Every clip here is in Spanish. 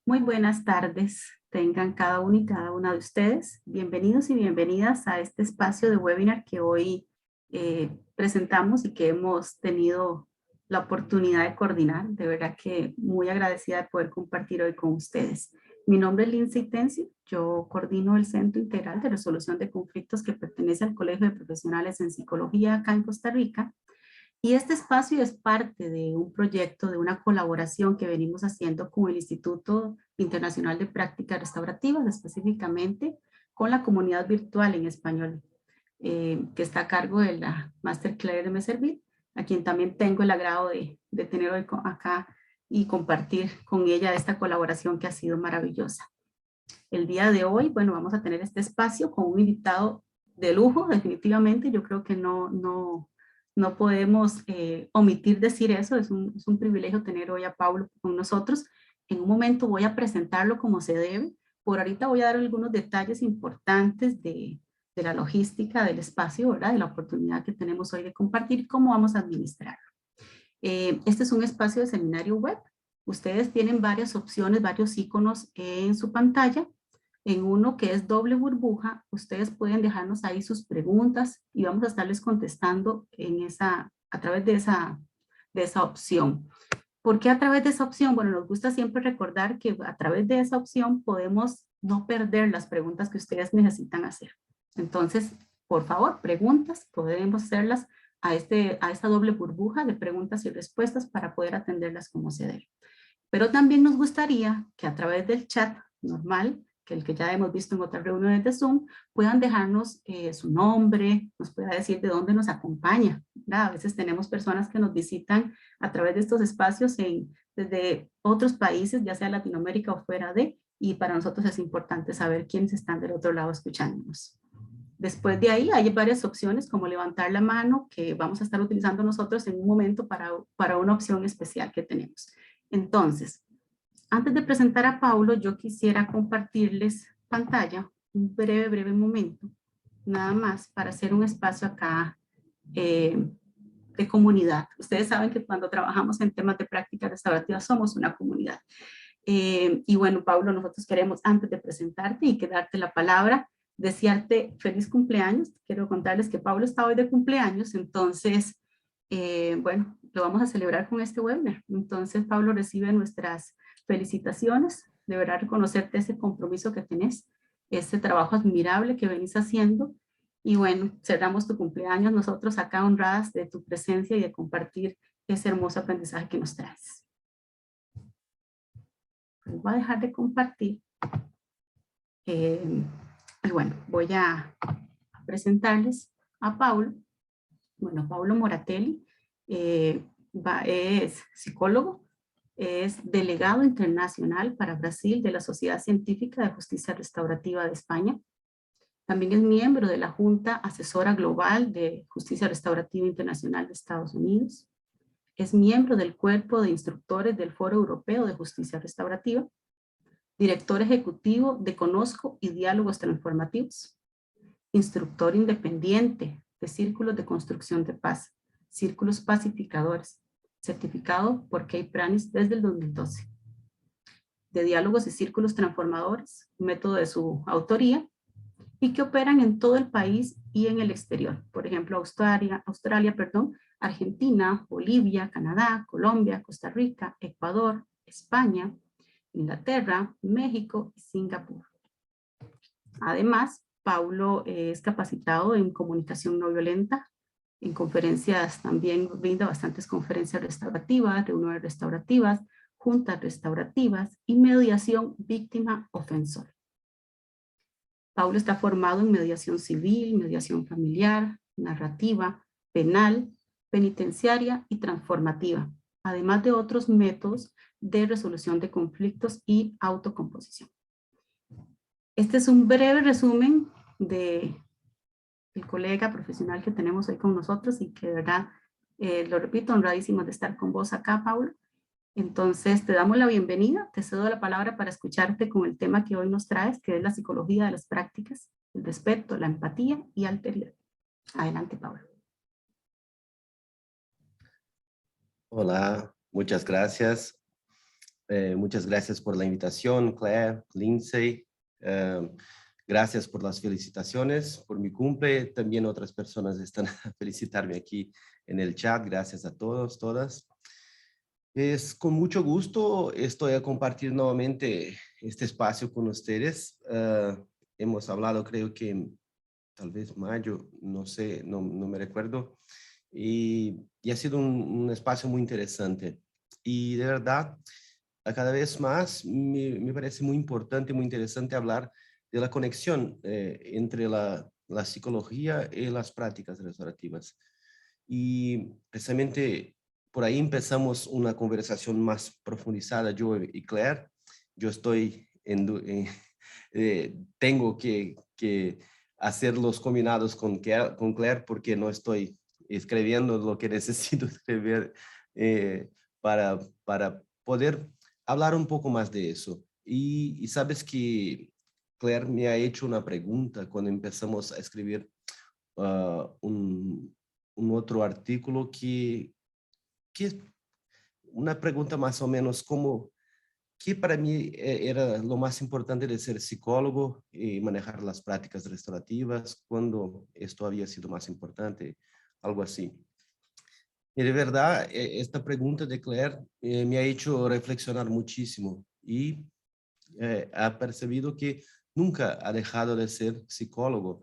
Muy buenas tardes, tengan cada uno y cada una de ustedes. Bienvenidos y bienvenidas a este espacio de webinar que hoy presentamos y que hemos tenido la oportunidad de coordinar. De verdad que muy agradecida de poder compartir hoy con ustedes. Mi nombre es Lindsay Tencio, yo coordino el Centro Integral de Resolución de Conflictos que pertenece al Colegio de Profesionales en Psicología acá en Costa Rica. Y este espacio es parte de un proyecto, de una colaboración que venimos haciendo con el Instituto Internacional de Prácticas Restaurativas, específicamente con la comunidad virtual en español, que está a cargo de la Máster Claire de Messerville, a quien también tengo el agrado de tener hoy acá y compartir con ella esta colaboración que ha sido maravillosa. El día de hoy, bueno, vamos a tener este espacio con un invitado de lujo, definitivamente. Yo creo que no podemos omitir decir eso. Es un privilegio tener hoy a Paulo con nosotros. En un momento voy a presentarlo como se debe. Por ahorita voy a dar algunos detalles importantes de la logística del espacio, ¿verdad? De la oportunidad que tenemos hoy de compartir cómo vamos a administrarlo. Este es un espacio de seminario web. Ustedes tienen varias opciones, varios iconos en su pantalla. En uno que es doble burbuja, ustedes pueden dejarnos ahí sus preguntas y vamos a estarles contestando a través de esa opción. ¿Por qué a través de esa opción? Bueno, nos gusta siempre recordar que a través de esa opción podemos no perder las preguntas que ustedes necesitan hacer. Entonces, por favor, preguntas, podemos hacerlas a esta doble burbuja de preguntas y respuestas para poder atenderlas como se debe. Pero también nos gustaría que a través del chat normal, que el que ya hemos visto en otras reuniones de Zoom, puedan dejarnos su nombre, nos pueda decir de dónde nos acompaña, ¿verdad? A veces tenemos personas que nos visitan a través de estos espacios desde otros países, ya sea Latinoamérica o fuera de, y para nosotros es importante saber quiénes están del otro lado escuchándonos. Después de ahí hay varias opciones como levantar la mano que vamos a estar utilizando nosotros en un momento para una opción especial que tenemos. Entonces, antes de presentar a Paulo, yo quisiera compartirles pantalla un breve momento, nada más para hacer un espacio acá de comunidad. Ustedes saben que cuando trabajamos en temas de práctica restaurativa somos una comunidad. Y bueno, Paulo, nosotros queremos, antes de presentarte y que darte la palabra, desearte feliz cumpleaños. Quiero contarles que Paulo está hoy de cumpleaños, entonces, bueno, lo vamos a celebrar con este webinar. Entonces, Paulo recibe nuestras felicitaciones, de verdad reconocerte ese compromiso que tenés, ese trabajo admirable que venís haciendo. Y bueno, cerramos tu cumpleaños nosotros acá honradas de tu presencia y de compartir ese hermoso aprendizaje que nos traes. Voy a dejar de compartir. Y bueno, voy a presentarles a Paulo. Bueno, Paulo Moratelli es psicólogo, es delegado internacional para Brasil de la Sociedad Científica de Justicia Restaurativa de España. También es miembro de la Junta Asesora Global de Justicia Restaurativa Internacional de Estados Unidos. Es miembro del Cuerpo de Instructores del Foro Europeo de Justicia Restaurativa. Director ejecutivo de Conozco y Diálogos Transformativos, instructor independiente de Círculos de Construcción de Paz, Círculos Pacificadores, certificado por Kay Pranis desde el 2012, de Diálogos y Círculos Transformadores, método de su autoría, y que operan en todo el país y en el exterior, por ejemplo, Australia, Argentina, Bolivia, Canadá, Colombia, Costa Rica, Ecuador, España, Inglaterra, México y Singapur. Además, Paulo es capacitado en comunicación no violenta, en conferencias también brinda bastantes conferencias restaurativas, reuniones restaurativas, juntas restaurativas y mediación víctima-ofensor. Paulo está formado en mediación civil, mediación familiar, narrativa, penal, penitenciaria y transformativa, además de otros métodos de resolución de conflictos y autocomposición. Este es un breve resumen del colega profesional que tenemos hoy con nosotros y que de verdad, lo repito, honradísimos de estar con vos acá, Paulo. Entonces, te damos la bienvenida, te cedo la palabra para escucharte con el tema que hoy nos traes, que es la psicología de las prácticas, el respeto, la empatía y alteridad. Adelante, Paulo. Hola, muchas gracias. Muchas gracias por la invitación, Claire, Lindsay. Gracias por las felicitaciones por mi cumple. También otras personas están a felicitarme aquí en el chat. Gracias a todos, todas. Es con mucho gusto estoy a compartir nuevamente este espacio con ustedes. Hemos hablado, creo que tal vez mayo, no sé, no me recuerdo. Y ha sido un espacio muy interesante. Y de verdad, a cada vez más me parece muy importante, muy interesante hablar de la conexión entre la psicología y las prácticas restaurativas. Y precisamente por ahí empezamos una conversación más profundizada, yo y Claire. Yo estoy tengo que hacer los combinados con Claire porque no estoy escribiendo lo que necesito escribir para poder hablar un poco más de eso. Y sabes que Claire me ha hecho una pregunta cuando empezamos a escribir un otro artículo que es una pregunta más o menos como que para mí era lo más importante de ser psicólogo y manejar las prácticas restaurativas, cuando esto había sido más importante, algo así. Y de verdad, esta pregunta de Claire me ha hecho reflexionar muchísimo y ha percibido que nunca ha dejado de ser psicólogo,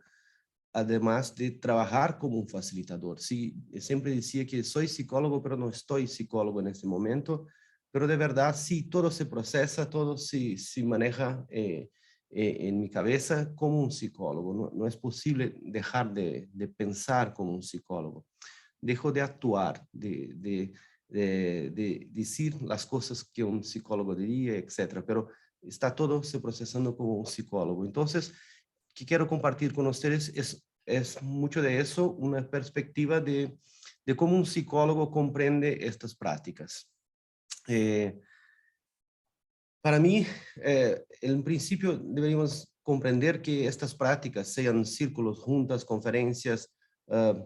además de trabajar como un facilitador. Sí, siempre decía que soy psicólogo, pero no estoy psicólogo en este momento, pero de verdad sí, todo se procesa, todo se maneja en mi cabeza como un psicólogo. No es posible dejar de pensar como un psicólogo. Dejo de actuar, de decir las cosas que un psicólogo diría, etcétera, pero está todo se procesando como un psicólogo. Entonces, que quiero compartir con ustedes es mucho de eso, una perspectiva de cómo un psicólogo comprende estas prácticas. Para mí, en principio deberíamos comprender que estas prácticas, sean círculos, juntas, conferencias,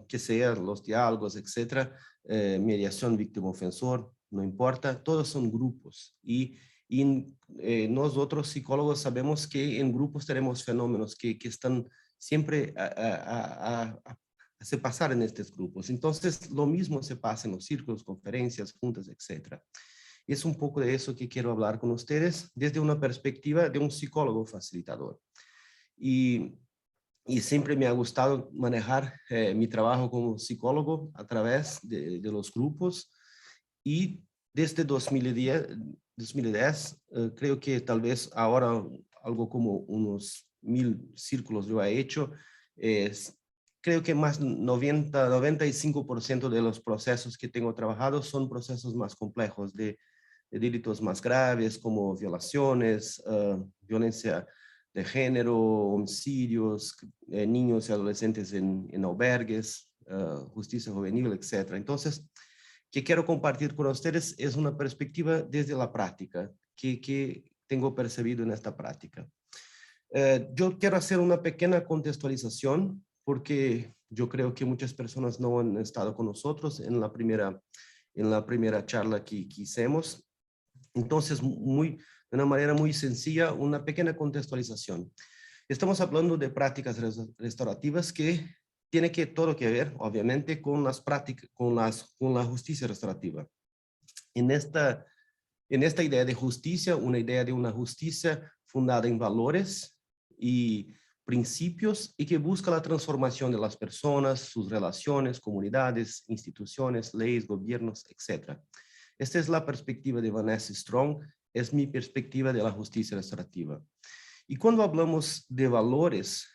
que sean los diálogos, etcétera, mediación víctima-ofensor, no importa, todos son grupos. Y nosotros psicólogos sabemos que en grupos tenemos fenómenos que están siempre a se pasar en estos grupos. Entonces, lo mismo se pasa en los círculos, conferencias, juntas, etcétera. Es un poco de eso que quiero hablar con ustedes desde una perspectiva de un psicólogo facilitador. Y, y siempre me ha gustado manejar mi trabajo como psicólogo a través de los grupos. Y desde 2010 creo que tal vez ahora algo como unos 1000 círculos yo he hecho. Creo que más 95% de los procesos que tengo trabajado son procesos más complejos de delitos más graves como violaciones, violencia de género, homicidios, niños y adolescentes en albergues, justicia juvenil, etc. Entonces, que quiero compartir con ustedes es una perspectiva desde la práctica que tengo percibido en esta práctica. Yo quiero hacer una pequeña contextualización porque yo creo que muchas personas no han estado con nosotros en la primera charla que hicimos. Entonces, de una manera muy sencilla, una pequeña contextualización. Estamos hablando de prácticas restaurativas que tiene todo que ver, obviamente, con las prácticas, con la justicia restaurativa. En esta idea de justicia, una idea de una justicia fundada en valores y principios y que busca la transformación de las personas, sus relaciones, comunidades, instituciones, leyes, gobiernos, etc. Esta es la perspectiva de Vanessa Strong, es mi perspectiva de la justicia restaurativa. Y cuando hablamos de valores,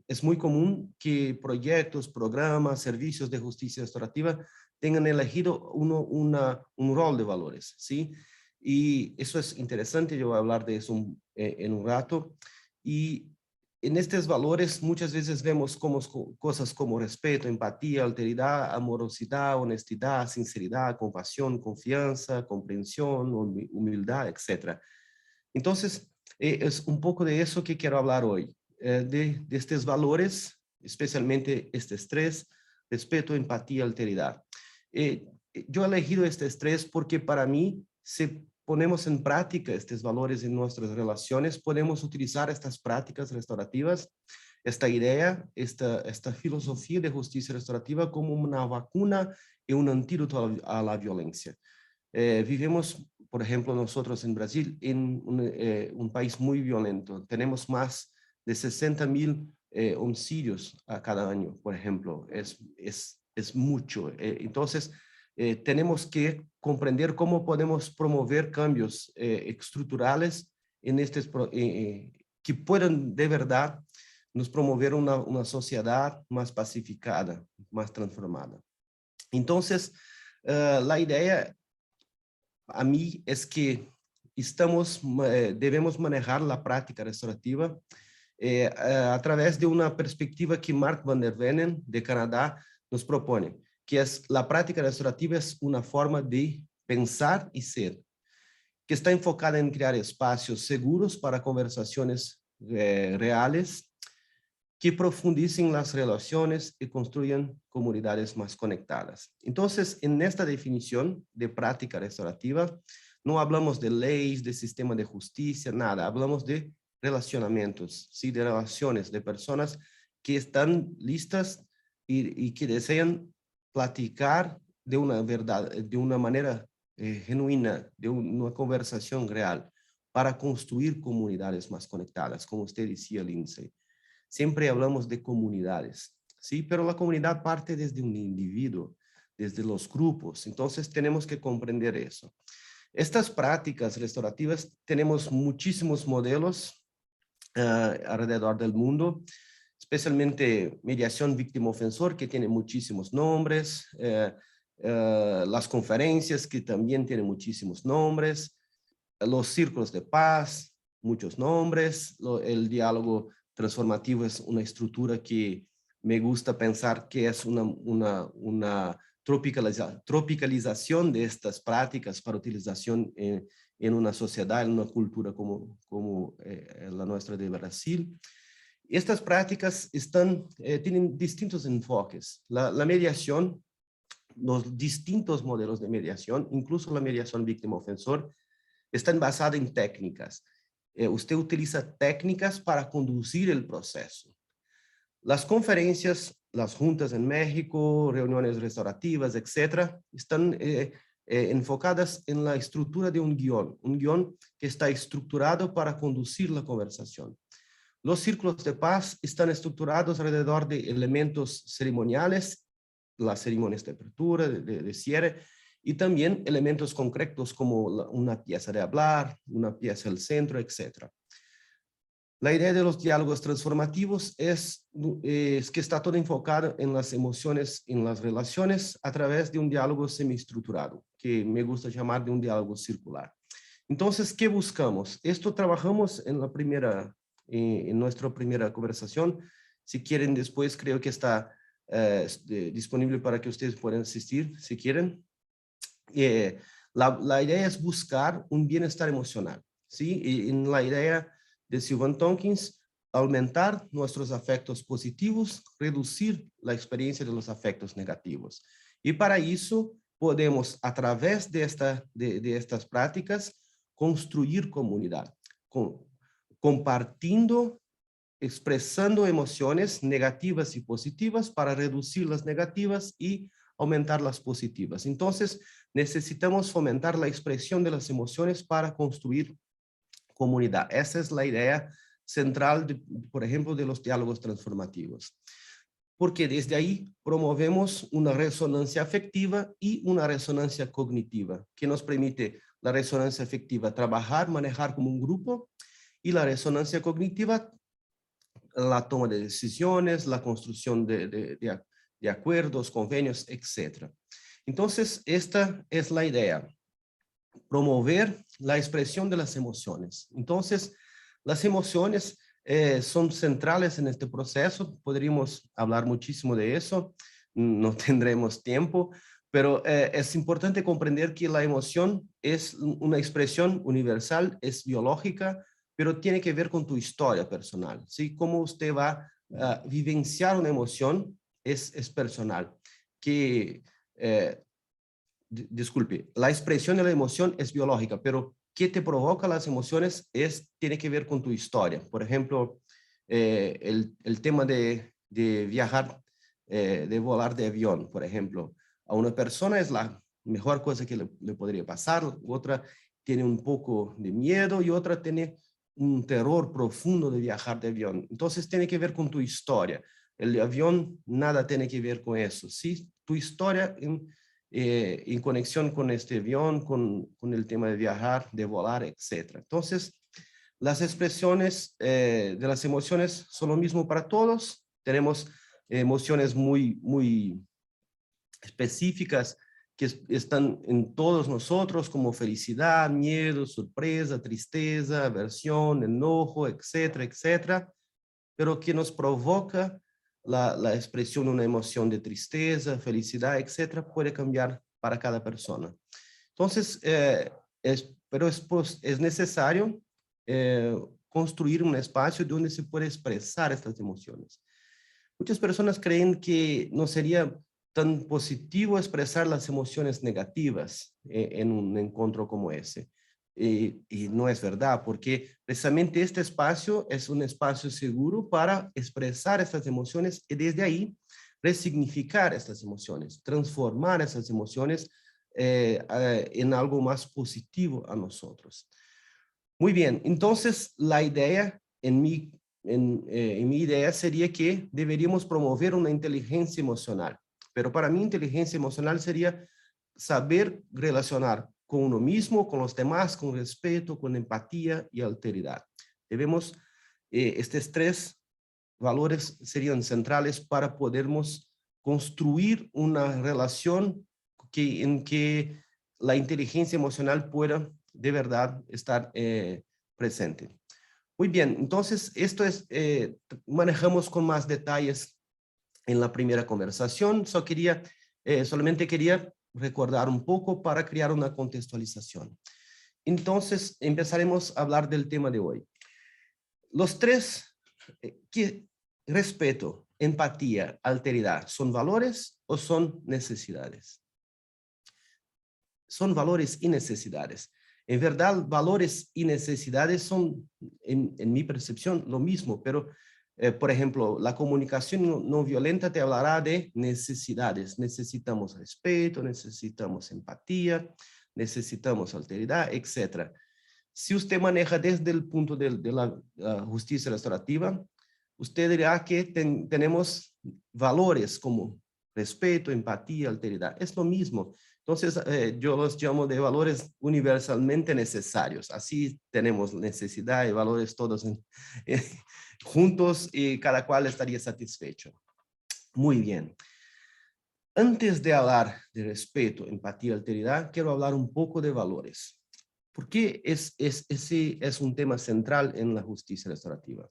es muy común que proyectos, programas, servicios de justicia restaurativa tengan elegido un rol de valores, ¿sí? Y eso es interesante, yo voy a hablar de eso en un rato. Y en estos valores muchas veces vemos cosas como respeto, empatía, alteridad, amorosidad, honestidad, sinceridad, compasión, confianza, comprensión, humildad, etc. Entonces, es un poco de eso que quiero hablar hoy, de estos valores, especialmente estos tres: respeto, empatía, alteridad. Yo he elegido estos tres porque para mí se ponemos en práctica estos valores en nuestras relaciones, podemos utilizar estas prácticas restaurativas, esta idea, esta filosofía de justicia restaurativa como una vacuna y un antídoto a la violencia. Vivimos, por ejemplo, nosotros en Brasil, en un país muy violento. Tenemos más de 60,000 homicidios a cada año, por ejemplo. Es mucho. Entonces, tenemos que comprender cómo podemos promover cambios estructurales en que puedan de verdad nos promover una sociedad más pacificada, más transformada. Entonces, la idea a mí es que debemos manejar la práctica restaurativa a través de una perspectiva que Mark van der Venen, de Canadá, nos propone, que es la práctica restaurativa es una forma de pensar y ser, que está enfocada en crear espacios seguros para conversaciones reales, que profundicen las relaciones y construyan comunidades más conectadas. Entonces, en esta definición de práctica restaurativa, no hablamos de leyes, de sistema de justicia, nada. Hablamos de relacionamientos, ¿sí? De relaciones, de personas que están listas y que desean platicar de una verdad, de una manera genuina, de una conversación real, para construir comunidades más conectadas, como usted decía, Lindsay. Siempre hablamos de comunidades, ¿sí? Pero la comunidad parte desde un individuo, desde los grupos. Entonces tenemos que comprender eso. Estas prácticas restaurativas, tenemos muchísimos modelos alrededor del mundo, especialmente mediación víctima-ofensor, que tiene muchísimos nombres, las conferencias, que también tienen muchísimos nombres, los círculos de paz, muchos nombres, el diálogo transformativo es una estructura que me gusta pensar que es una tropicalización de estas prácticas para utilización en una sociedad, en una cultura como la nuestra de Brasil. Estas prácticas tienen distintos enfoques. La mediación, los distintos modelos de mediación, incluso la mediación víctima-ofensor, están basadas en técnicas. Usted utiliza técnicas para conducir el proceso. Las conferencias, las juntas en México, reuniones restaurativas, etcétera, están enfocadas en la estructura de un guión que está estructurado para conducir la conversación. Los círculos de paz están estructurados alrededor de elementos ceremoniales, las ceremonias de apertura, de cierre, y también elementos concretos como una pieza de hablar, una pieza al centro, etc. La idea de los diálogos transformativos es que está todo enfocado en las emociones, en las relaciones, a través de un diálogo semiestructurado, que me gusta llamar de un diálogo circular. Entonces, ¿qué buscamos? Esto trabajamos en nuestra primera conversación. Si quieren, después creo que está disponible para que ustedes puedan asistir, si quieren. La idea es buscar un bienestar emocional, ¿sí? Y en la idea de Sylvan Tompkins, aumentar nuestros afectos positivos, reducir la experiencia de los afectos negativos. Y para eso podemos, a través de estas prácticas, construir comunidad, compartiendo, expresando emociones negativas y positivas para reducir las negativas y aumentar las positivas. Entonces, necesitamos fomentar la expresión de las emociones para construir comunidad. Esa es la idea central, por ejemplo, de los diálogos transformativos. Porque desde ahí promovemos una resonancia afectiva y una resonancia cognitiva, que nos permite la resonancia afectiva trabajar, manejar como un grupo, y la resonancia cognitiva, la toma de decisiones, la construcción de acuerdos, convenios, etc. Entonces, esta es la idea, promover la expresión de las emociones. Entonces, las emociones son centrales en este proceso. Podríamos hablar muchísimo de eso, no tendremos tiempo, pero es importante comprender que la emoción es una expresión universal, es biológica, pero tiene que ver con tu historia personal, ¿sí? Cómo usted va a vivenciar una emoción es personal. Disculpe, la expresión de la emoción es biológica, pero ¿qué te provoca las emociones? Tiene que ver con tu historia. Por ejemplo, el tema de viajar, de volar de avión, por ejemplo. A una persona es la mejor cosa que le podría pasar, otra tiene un poco de miedo y otra tiene un terror profundo de viajar de avión. Entonces tiene que ver con tu historia. El avión nada tiene que ver con eso. Sí, tu historia en conexión con este avión, con el tema de viajar, de volar, etc. Entonces, las expresiones de las emociones son lo mismo para todos. Tenemos emociones muy específicas que están en todos nosotros, como felicidad, miedo, sorpresa, tristeza, aversión, enojo, etcétera, etcétera, pero que nos provoca la expresión de una emoción de tristeza, felicidad, etcétera, puede cambiar para cada persona. Entonces, pero es necesario construir un espacio donde se puede expresar estas emociones. Muchas personas creen que no sería tan positivo expresar las emociones negativas en un encuentro como ese. Y no es verdad, porque precisamente este espacio es un espacio seguro para expresar estas emociones y desde ahí resignificar estas emociones, transformar esas emociones en algo más positivo a nosotros. Muy bien, entonces la idea en mi idea sería que deberíamos promover una inteligencia emocional, pero para mí inteligencia emocional sería saber relacionar con uno mismo, con los demás, con respeto, con empatía y alteridad. Debemos, estos tres valores serían centrales para podermos construir una relación en que la inteligencia emocional pueda de verdad estar presente. Muy bien, entonces esto es, manejamos con más detalles en la primera conversación. Solamente quería recordar un poco para crear una contextualización. Entonces empezaremos a hablar del tema de hoy. Los tres, respeto, empatía, alteridad, ¿son valores o son necesidades? Son valores y necesidades. En verdad, valores y necesidades son, en mi percepción, lo mismo, pero, por ejemplo, la comunicación no violenta te hablará de necesidades. Necesitamos respeto, necesitamos empatía, necesitamos alteridad, etc. Si usted maneja desde el punto de la justicia restaurativa, usted dirá que tenemos valores como respeto, empatía, alteridad. Es lo mismo. Entonces, yo los llamo de valores universalmente necesarios. Así tenemos necesidad y valores todos juntos y cada cual estaría satisfecho. Muy bien. Antes de hablar de respeto, empatía, alteridad, quiero hablar un poco de valores. ¿Por qué ese es un tema central en la justicia restaurativa?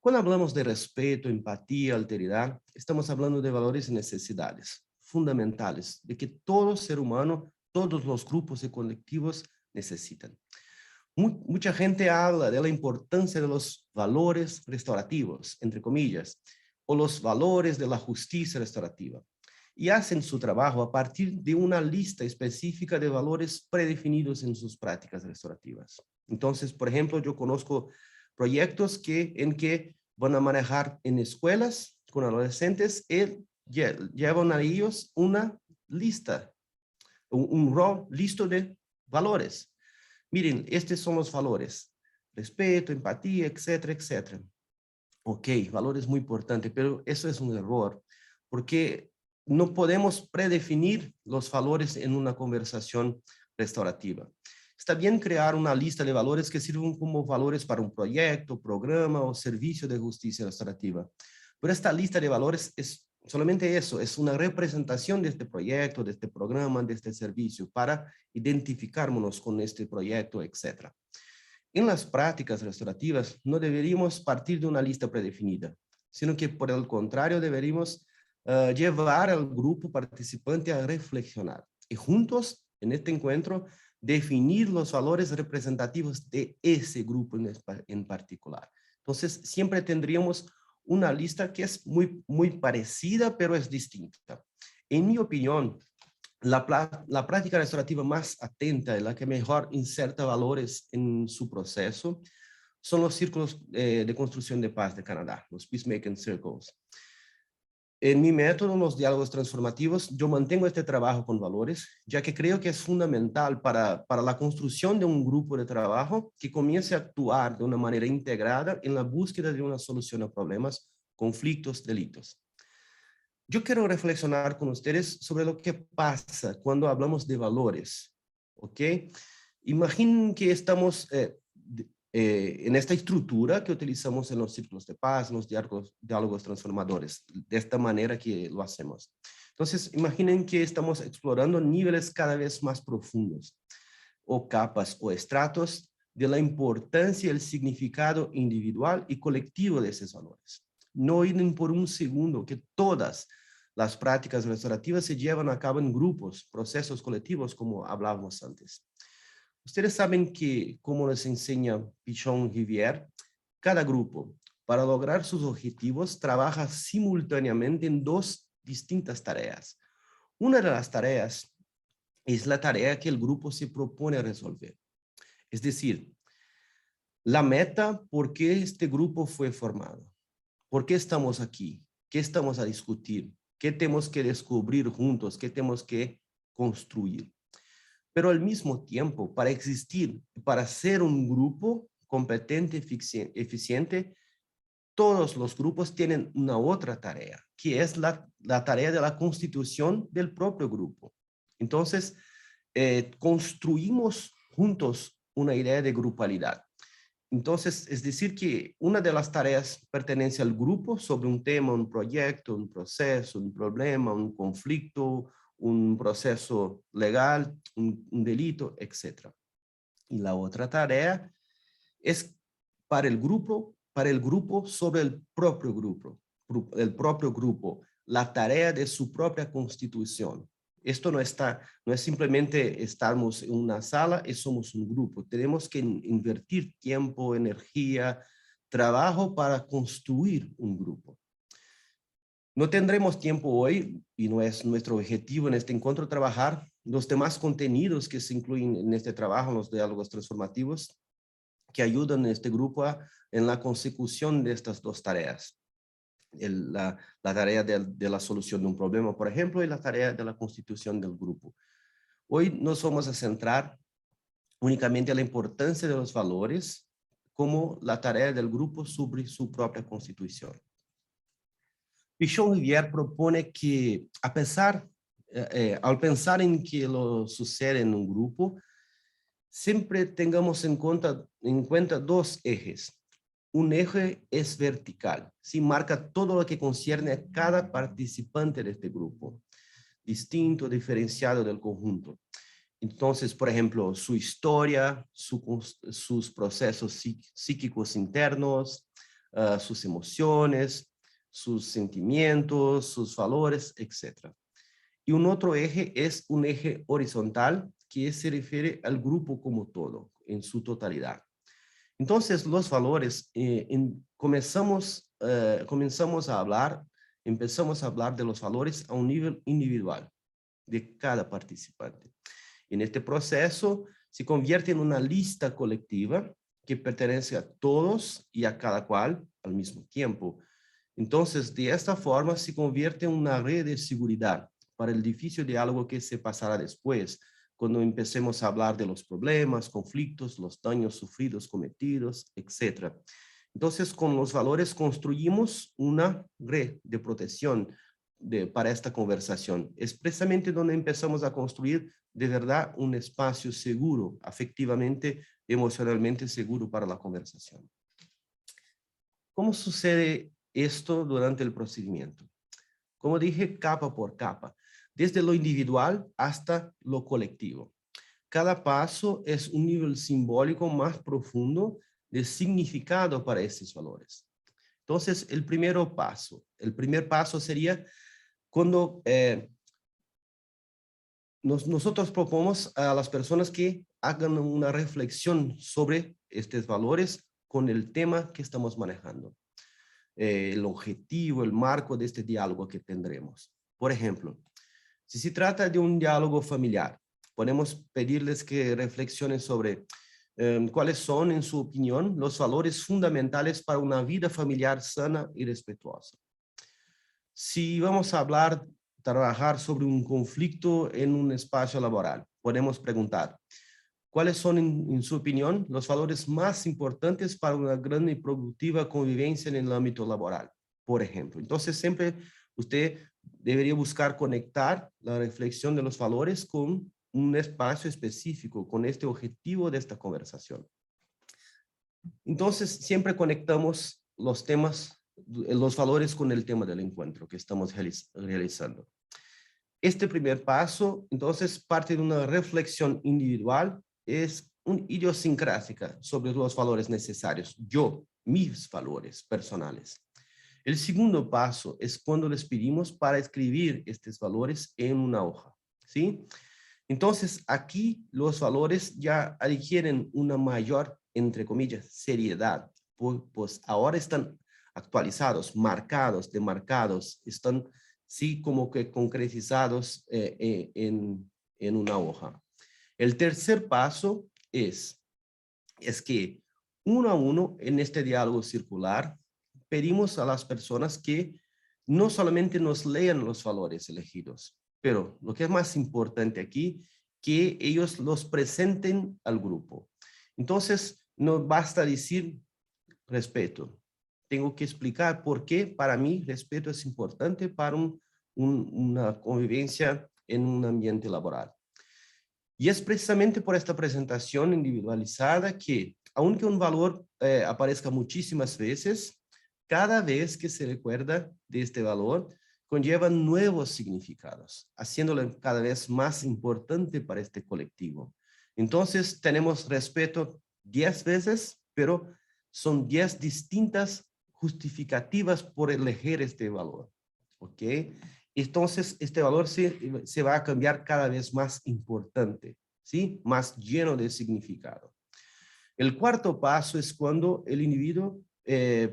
Cuando hablamos de respeto, empatía, alteridad, estamos hablando de valores y necesidades fundamentales de que todo ser humano, todos los grupos y colectivos necesitan. Mucha gente habla de la importancia de los valores restaurativos, entre comillas, o los valores de la justicia restaurativa, y hacen su trabajo a partir de una lista específica de valores predefinidos en sus prácticas restaurativas. Entonces, por ejemplo, yo conozco proyectos en que van a manejar en escuelas con adolescentes y llevan a ellos una lista, un rol listo de valores. Miren, estos son los valores: respeto, empatía, etcétera, etcétera. Ok, valores muy importantes, pero eso es un error, porque no podemos predefinir los valores en una conversación restaurativa. Está bien crear una lista de valores que sirvan como valores para un proyecto, programa o servicio de justicia restaurativa, pero esta lista de valores es solamente eso, es una representación de este proyecto, de este programa, de este servicio, para identificarnos con este proyecto, etc. En las prácticas restaurativas no deberíamos partir de una lista predefinida, sino que por el contrario deberíamos llevar al grupo participante a reflexionar y juntos en este encuentro definir los valores representativos de ese grupo en particular. Entonces siempre tendríamos una lista que es muy parecida, pero es distinta. En mi opinión, La práctica restaurativa más atenta y la que mejor inserta valores en su proceso son los círculos de construcción de paz de Canadá, los Peacemaking Circles. En mi método, los diálogos transformativos, yo mantengo este trabajo con valores, ya que creo que es fundamental para la construcción de un grupo de trabajo que comience a actuar de una manera integrada en la búsqueda de una solución a problemas, conflictos, delitos. Yo quiero reflexionar con ustedes sobre lo que pasa cuando hablamos de valores, ¿ok? Imaginen que estamos en esta estructura que utilizamos en los círculos de paz, en los diálogos transformadores, de esta manera que lo hacemos. Entonces, imaginen que estamos explorando niveles cada vez más profundos, o capas o estratos de la importancia y el significado individual y colectivo de esos valores. No olviden por un segundo que todas las prácticas restaurativas se llevan a cabo en grupos, procesos colectivos, como hablábamos antes. Ustedes saben que, como les enseña Pichon Rivière, cada grupo, para lograr sus objetivos, trabaja simultáneamente en dos distintas tareas. Una de las tareas es la tarea que el grupo se propone resolver. Es decir, la meta, ¿por qué este grupo fue formado? ¿Por qué estamos aquí? ¿Qué estamos a discutir? ¿Qué tenemos que descubrir juntos? ¿Qué tenemos que construir? Pero al mismo tiempo, para existir, para ser un grupo competente, eficiente, todos los grupos tienen una otra tarea, que es la tarea de la constitución del propio grupo. Entonces, construimos juntos una idea de grupalidad. Entonces, es decir que una de las tareas pertenece al grupo sobre un tema, un proyecto, un proceso, un problema, un conflicto, un proceso legal, un delito, etc. Y la otra tarea es para el grupo sobre el propio grupo, la tarea de su propia constitución. Esto no es simplemente estamos en una sala y somos un grupo. Tenemos que invertir tiempo, energía, trabajo para construir un grupo. No tendremos tiempo hoy, y no es nuestro objetivo en este encuentro, trabajar los demás contenidos que se incluyen en este trabajo, los diálogos transformativos, que ayudan a este grupo en la consecución de estas dos tareas. La tarea de la solución de un problema, por ejemplo, y la tarea de la constitución del grupo. Hoy nos vamos a centrar únicamente en la importancia de los valores como la tarea del grupo sobre su propia constitución. Pichon Rivière propone que, al pensar en que lo sucede en un grupo, siempre tengamos en cuenta dos ejes. Un eje es vertical, ¿sí? Marca todo lo que concierne a cada participante de este grupo, distinto, diferenciado del conjunto. Entonces, por ejemplo, su historia, sus procesos psíquicos internos, sus emociones, sus sentimientos, sus valores, etc. Y un otro eje es un eje horizontal que se refiere al grupo como todo, en su totalidad. Entonces, los valores, empezamos a hablar de los valores a un nivel individual de cada participante. En este proceso, se convierte en una lista colectiva que pertenece a todos y a cada cual al mismo tiempo. Entonces, de esta forma, se convierte en una red de seguridad para el difícil diálogo que se pasará después, cuando empecemos a hablar de los problemas, conflictos, los daños sufridos, cometidos, etc. Entonces, con los valores construimos una red de protección para esta conversación. Es precisamente donde empezamos a construir de verdad un espacio seguro, afectivamente, emocionalmente seguro para la conversación. ¿Cómo sucede esto durante el procedimiento? Como dije, capa por capa, desde lo individual hasta lo colectivo. Cada paso es un nivel simbólico más profundo de significado para estos valores. Entonces, el primer paso sería cuando nosotros proponemos a las personas que hagan una reflexión sobre estos valores con el tema que estamos manejando. El objetivo, el marco de este diálogo que tendremos. Por ejemplo, Si se trata de un diálogo familiar, podemos pedirles que reflexionen sobre cuáles son, en su opinión, los valores fundamentales para una vida familiar sana y respetuosa. Si vamos a trabajar sobre un conflicto en un espacio laboral, podemos preguntar, ¿cuáles son, en su opinión, los valores más importantes para una gran y productiva convivencia en el ámbito laboral? Por ejemplo, entonces siempre usted debería buscar conectar la reflexión de los valores con un espacio específico, con este objetivo de esta conversación. Entonces siempre conectamos los temas, los valores con el tema del encuentro que estamos realizando. Este primer paso, entonces, parte de una reflexión individual, es una idiosincrática sobre los valores necesarios. Yo, mis valores personales. El segundo paso es cuando les pedimos para escribir estos valores en una hoja, ¿sí? Entonces, aquí los valores ya adquieren una mayor, entre comillas, seriedad, pues ahora están actualizados, marcados, demarcados, están sí como que concretizados en una hoja. El tercer paso es que uno a uno en este diálogo circular pedimos a las personas que no solamente nos lean los valores elegidos, pero lo que es más importante aquí, que ellos los presenten al grupo. Entonces, no basta decir respeto. Tengo que explicar por qué para mí respeto es importante para una convivencia en un ambiente laboral. Y es precisamente por esta presentación individualizada que, aunque un valor aparezca muchísimas veces, cada vez que se recuerda de este valor, conlleva nuevos significados, haciéndolo cada vez más importante para este colectivo. Entonces, tenemos respeto 10 veces, pero son 10 distintas justificativas por elegir este valor. ¿Ok? Entonces, este valor se va a cambiar cada vez más importante, ¿sí? Más lleno de significado. El cuarto paso es cuando el individuo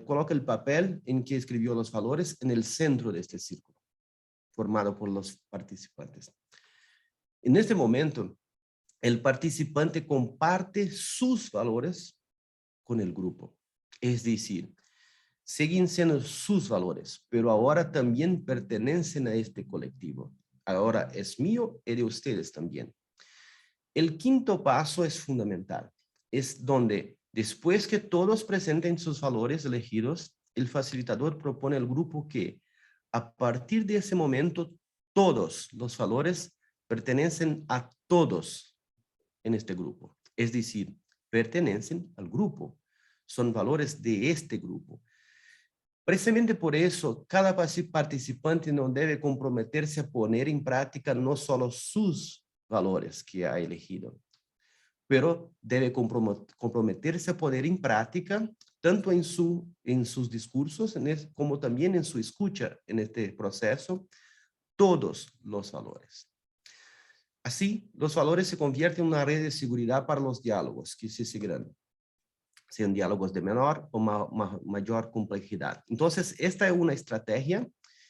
coloca el papel en que escribió los valores en el centro de este círculo, formado por los participantes. En este momento, el participante comparte sus valores con el grupo. Es decir, siguen siendo sus valores, pero ahora también pertenecen a este colectivo. Ahora es mío y de ustedes también. El quinto paso es fundamental. Es donde, después que todos presenten sus valores elegidos, el facilitador propone al grupo que, a partir de ese momento, todos los valores pertenecen a todos en este grupo. Es decir, pertenecen al grupo. Son valores de este grupo. Precisamente por eso, cada participante no debe comprometerse a poner en práctica no solo sus valores que ha elegido, pero debe comprometerse a poner en práctica, tanto en sus discursos como también en su escucha en este proceso, todos los valores. Así, los valores se convierten en una red de seguridad para los diálogos que se seguirán, sean diálogos de menor o mayor complejidad. Entonces, esta es una estrategia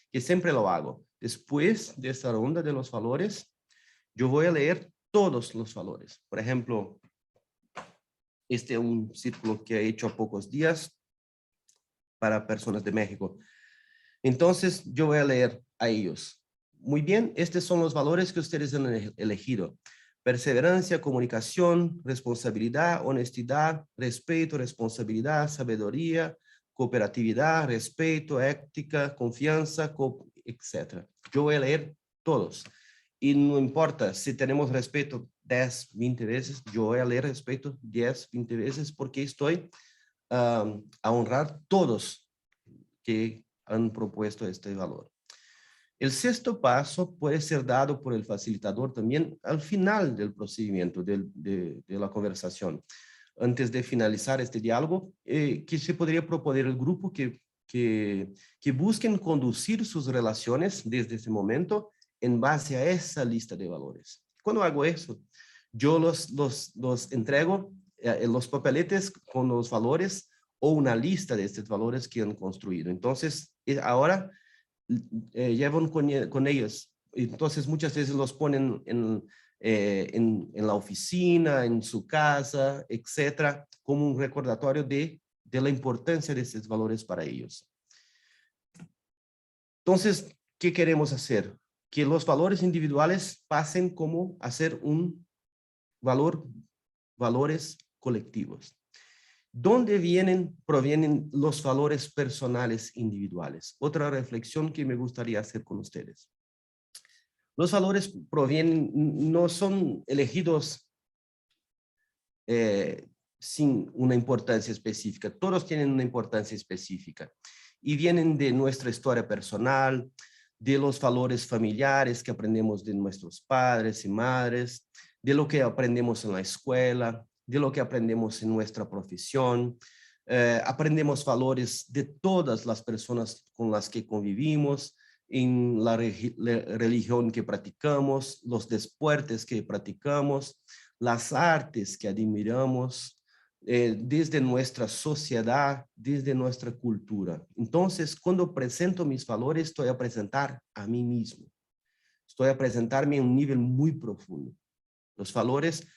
que siempre lo hago. Después de esta ronda de los valores, yo voy a leer todos los valores. Por ejemplo, este es un círculo que he hecho a pocos días para personas de México. Entonces, yo voy a leer a ellos. Muy bien, estos son los valores que ustedes han elegido. Perseverancia, comunicación, responsabilidad, honestidad, respeto, responsabilidad, sabiduría, cooperatividad, respeto, ética, confianza, etc. Yo voy a leer todos. Y no importa si tenemos respeto 10, 20 veces, yo voy a leer respeto 10, 20 veces porque estoy a honrar todos que han propuesto este valor. El sexto paso puede ser dado por el facilitador también al final del procedimiento de la conversación. Antes de finalizar este diálogo, que se podría proponer al grupo que busquen conducir sus relaciones desde ese momento en base a esa lista de valores. Cuando hago eso, yo los entrego los papeletes con los valores o una lista de estos valores que han construido. Entonces, ahora llevan con ellos entonces muchas veces los ponen en la oficina, en su casa, etcétera, como un recordatorio de la importancia de esos valores para ellos. Entonces, ¿qué queremos hacer? Que los valores individuales pasen como a ser un valores colectivos. ¿Dónde provienen los valores personales individuales? Otra reflexión que me gustaría hacer con ustedes. Los valores no son elegidos sin una importancia específica. Todos tienen una importancia específica y vienen de nuestra historia personal, de los valores familiares que aprendemos de nuestros padres y madres, de lo que aprendemos en la escuela, de lo que aprendemos en nuestra profesión. Aprendemos valores de todas las personas con las que convivimos, en la religión que practicamos, los deportes que practicamos, las artes que admiramos, desde nuestra sociedad, desde nuestra cultura. Entonces, cuando presento mis valores, estoy a presentar a mí mismo. Estoy a presentarme en un nivel muy profundo. Los valores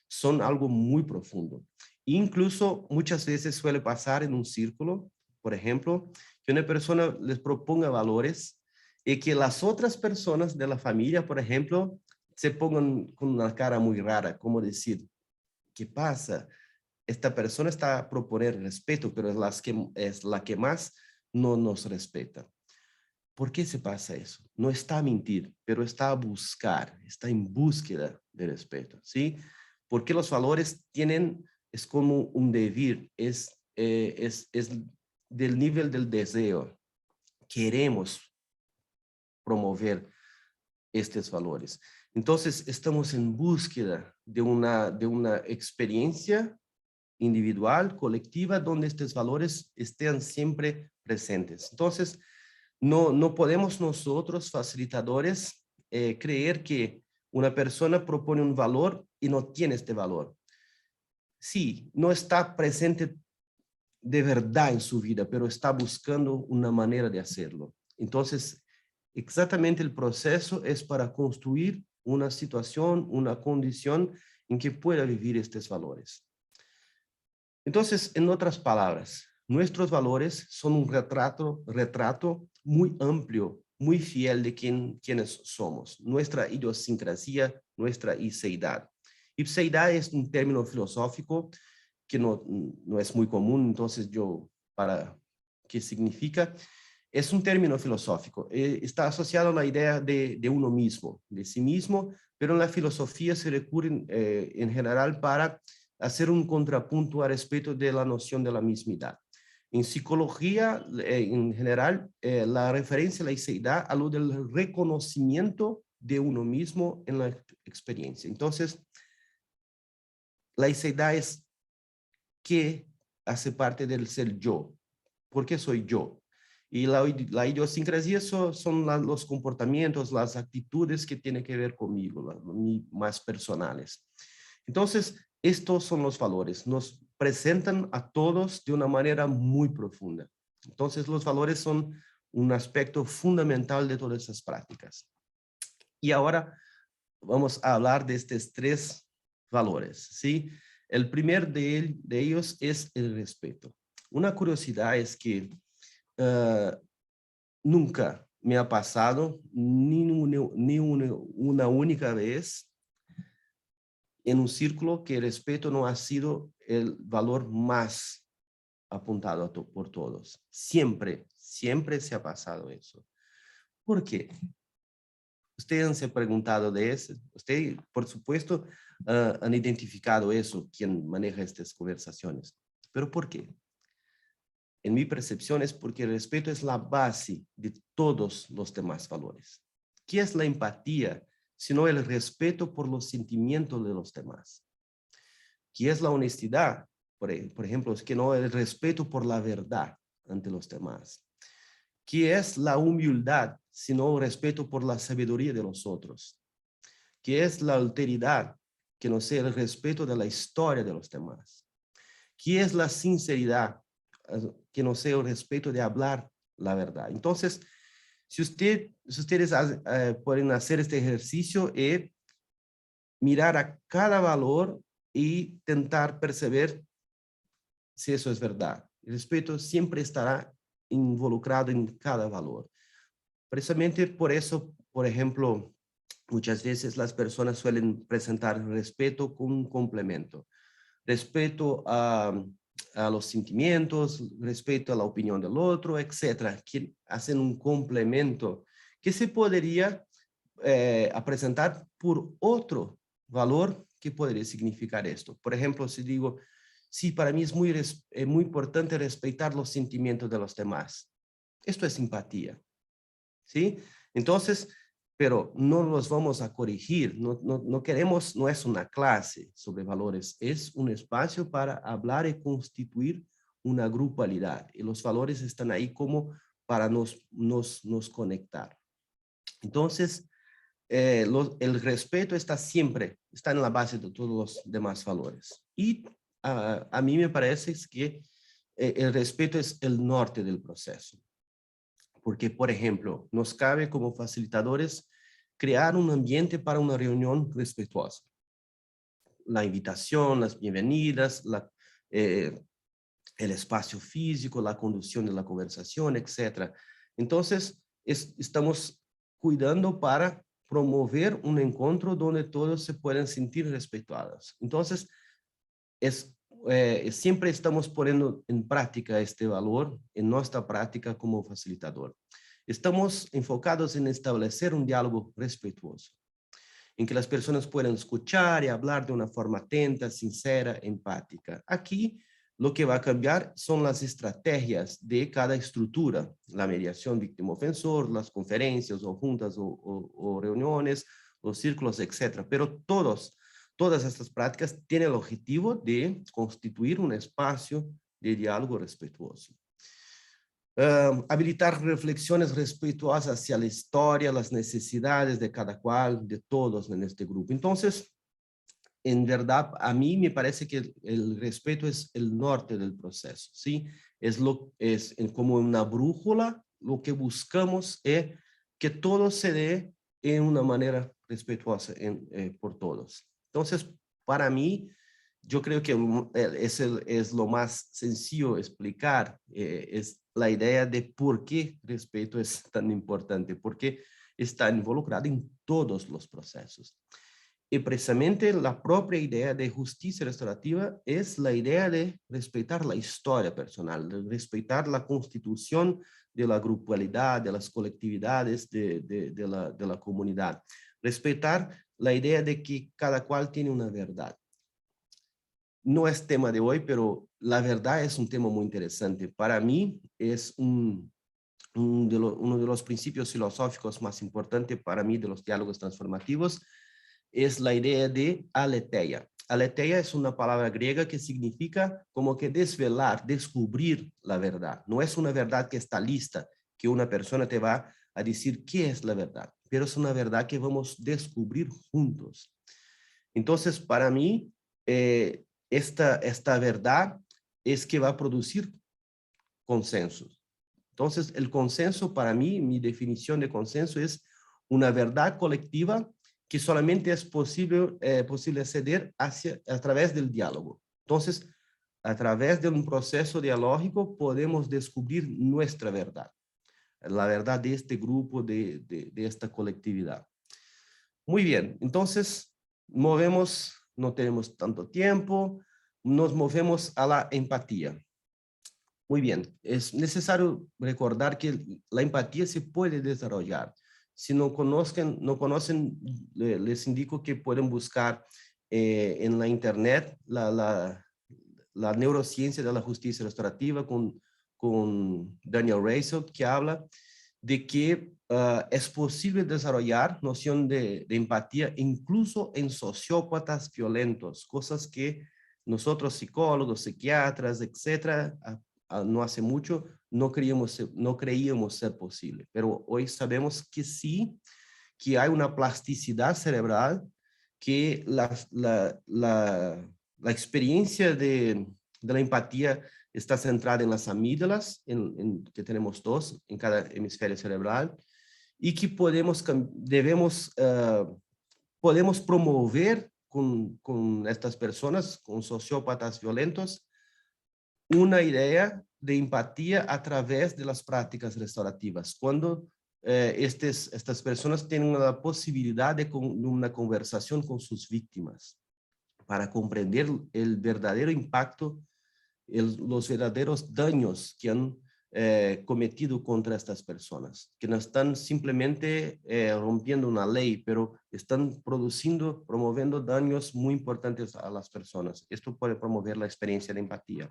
son algo muy profundo. Incluso muchas veces suele pasar en un círculo, por ejemplo, que una persona les proponga valores y que las otras personas de la familia, por ejemplo, se pongan con una cara muy rara, como decir, ¿qué pasa? Esta persona está a proponer respeto, pero es la que más no nos respeta. ¿Por qué se pasa eso? No está a mentir, pero está a buscar, está en búsqueda de respeto, ¿sí? Porque los valores es como un deber, es del nivel del deseo. Queremos promover estos valores. Entonces, estamos en búsqueda de una experiencia individual, colectiva, donde estos valores estén siempre presentes. Entonces, no podemos nosotros, facilitadores, creer que una persona propone un valor y no tiene este valor. Sí, no está presente de verdad en su vida, pero está buscando una manera de hacerlo. Entonces, exactamente el proceso es para construir una situación, una condición en que pueda vivir estos valores. Entonces, en otras palabras, nuestros valores son un retrato muy amplio, muy fiel de quienes somos, nuestra idiosincrasia, nuestra iseidad. Iseidad es un término filosófico que no es muy común, entonces ¿qué significa? Es un término filosófico, está asociado a la idea de uno mismo, de sí mismo, pero en la filosofía se recurre en general para hacer un contrapunto al respecto de la noción de la mismidad. En psicología, en general, la referencia a la iseidad alude al reconocimiento de uno mismo en la experiencia. Entonces, la iseidad es qué hace parte del ser yo. ¿Por qué soy yo? Y la idiosincrasia son los comportamientos, las actitudes que tienen que ver conmigo, más personales. Entonces, estos son los valores. Nos presentan a todos de una manera muy profunda. Entonces, los valores son un aspecto fundamental de todas esas prácticas. Y ahora vamos a hablar de estos tres valores, ¿sí? El primer de ellos es el respeto. Una curiosidad es que nunca me ha pasado ni una única vez en un círculo que el respeto no ha sido el valor más apuntado por todos. Siempre se ha pasado eso. ¿Por qué? Ustedes se han preguntado de eso. Ustedes, por supuesto, han identificado eso, quien maneja estas conversaciones. ¿Pero por qué? En mi percepción es porque el respeto es la base de todos los demás valores. ¿Qué es la empatía sino el respeto por los sentimientos de los demás? ¿Qué es la honestidad? Por ejemplo, es que no el respeto por la verdad ante los demás. ¿Qué es la humildad sino el respeto por la sabiduría de los otros? ¿Qué es la alteridad que no sea el respeto de la historia de los demás? ¿Qué es la sinceridad que no sea el respeto de hablar la verdad? Entonces, Si ustedes pueden hacer este ejercicio y mirar a cada valor y tentar perceber si eso es verdad. El respeto siempre estará involucrado en cada valor. Precisamente por eso, por ejemplo, muchas veces las personas suelen presentar respeto con un complemento. Respeto a los sentimientos, respeto a la opinión del otro, etcétera, que hacen un complemento que se podría presentar por otro valor que podría significar esto. Por ejemplo, si digo, sí, para mí es muy importante respetar los sentimientos de los demás. Esto es simpatía, ¿sí? Entonces, pero no los vamos a corregir, no queremos, no es una clase sobre valores, es un espacio para hablar y constituir una grupalidad. Y los valores están ahí como para nos conectar. Entonces, el respeto está siempre, está en la base de todos los demás valores. Y a mí me parece que el respeto es el norte del proceso. Porque, por ejemplo, nos cabe como facilitadores crear un ambiente para una reunión respetuosa. La invitación, las bienvenidas, el espacio físico, la conducción de la conversación, etc. Entonces, estamos cuidando para promover un encuentro donde todos se puedan sentir respetuados. Entonces, siempre estamos poniendo en práctica este valor en nuestra práctica como facilitador. Estamos enfocados en establecer un diálogo respetuoso, en que las personas puedan escuchar y hablar de una forma atenta, sincera, empática. Aquí lo que va a cambiar son las estrategias de cada estructura, la mediación víctima-ofensor, las conferencias o juntas o reuniones, los círculos, etc. Pero todas estas prácticas tienen el objetivo de constituir un espacio de diálogo respetuoso. Habilitar reflexiones respetuosas hacia la historia, las necesidades de cada cual, de todos en este grupo. Entonces, en verdad, a mí me parece que el respeto es el norte del proceso, ¿sí? Es como una brújula, lo que buscamos es que todo se dé en una manera respetuosa por todos. Entonces, para mí, yo creo que es lo más sencillo explicar, es la idea de por qué respeto es tan importante, porque está involucrado en todos los procesos. Y precisamente la propia idea de justicia restaurativa es la idea de respetar la historia personal, de respetar la constitución de la grupalidad, de las colectividades de la comunidad. Respetar la idea de que cada cual tiene una verdad. No es tema de hoy, pero la verdad es un tema muy interesante. Para mí es uno de los principios filosóficos más importantes para mí de los diálogos transformativos, es la idea de aletheia. Aletheia es una palabra griega que significa como que desvelar, descubrir la verdad. No es una verdad que está lista, que una persona te va a decir qué es la verdad, pero es una verdad que vamos a descubrir juntos. Entonces, para mí, esta verdad es que va a producir consensos. Entonces, el consenso para mí, mi definición de consenso es una verdad colectiva que solamente es posible acceder a través del diálogo. Entonces, a través de un proceso dialógico podemos descubrir nuestra verdad, la verdad de este grupo, de esta colectividad. Muy bien, entonces no tenemos tanto tiempo, nos movemos a la empatía. Muy bien, es necesario recordar que la empatía se puede desarrollar. Si no conocen, les indico que pueden buscar en la internet la neurociencia de la justicia restaurativa con Daniel Reisel, que habla de que es posible desarrollar noción de empatía incluso en sociópatas violentos, cosas que nosotros psicólogos, psiquiatras, etcétera, no hace mucho no creíamos ser posible, pero hoy sabemos que sí, que hay una plasticidad cerebral, que la experiencia de la empatía está centrada en las amígdalas, que tenemos dos en cada hemisferio cerebral, y que podemos promover con estas personas, con sociópatas violentos, una idea de empatía a través de las prácticas restaurativas. Cuando estas personas tienen la posibilidad de una conversación con sus víctimas para comprender el verdadero impacto, los verdaderos daños que han cometido contra estas personas, que no están simplemente rompiendo una ley, pero están promoviendo daños muy importantes a las personas. Esto puede promover la experiencia de empatía.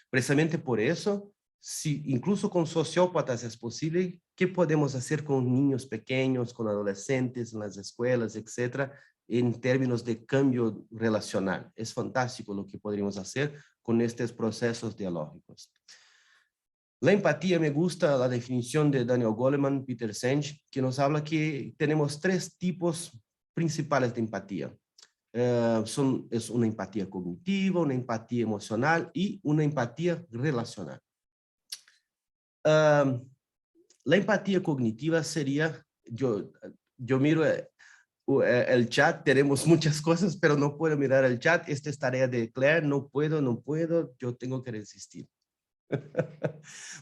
Precisamente por eso, si incluso con sociópatas es posible, ¿qué podemos hacer con niños pequeños, con adolescentes en las escuelas, etcétera, en términos de cambio relacional? Es fantástico lo que podríamos hacer con estos procesos dialógicos. La empatía, me gusta la definición de Daniel Goleman, Peter Senge, que nos habla que tenemos 3 tipos principales de empatía. Es una empatía cognitiva, una empatía emocional y una empatía relacional. La empatía cognitiva sería, yo miro el chat, tenemos muchas cosas, pero no puedo mirar el chat. Esta es tarea de Claire, no puedo, yo tengo que resistir.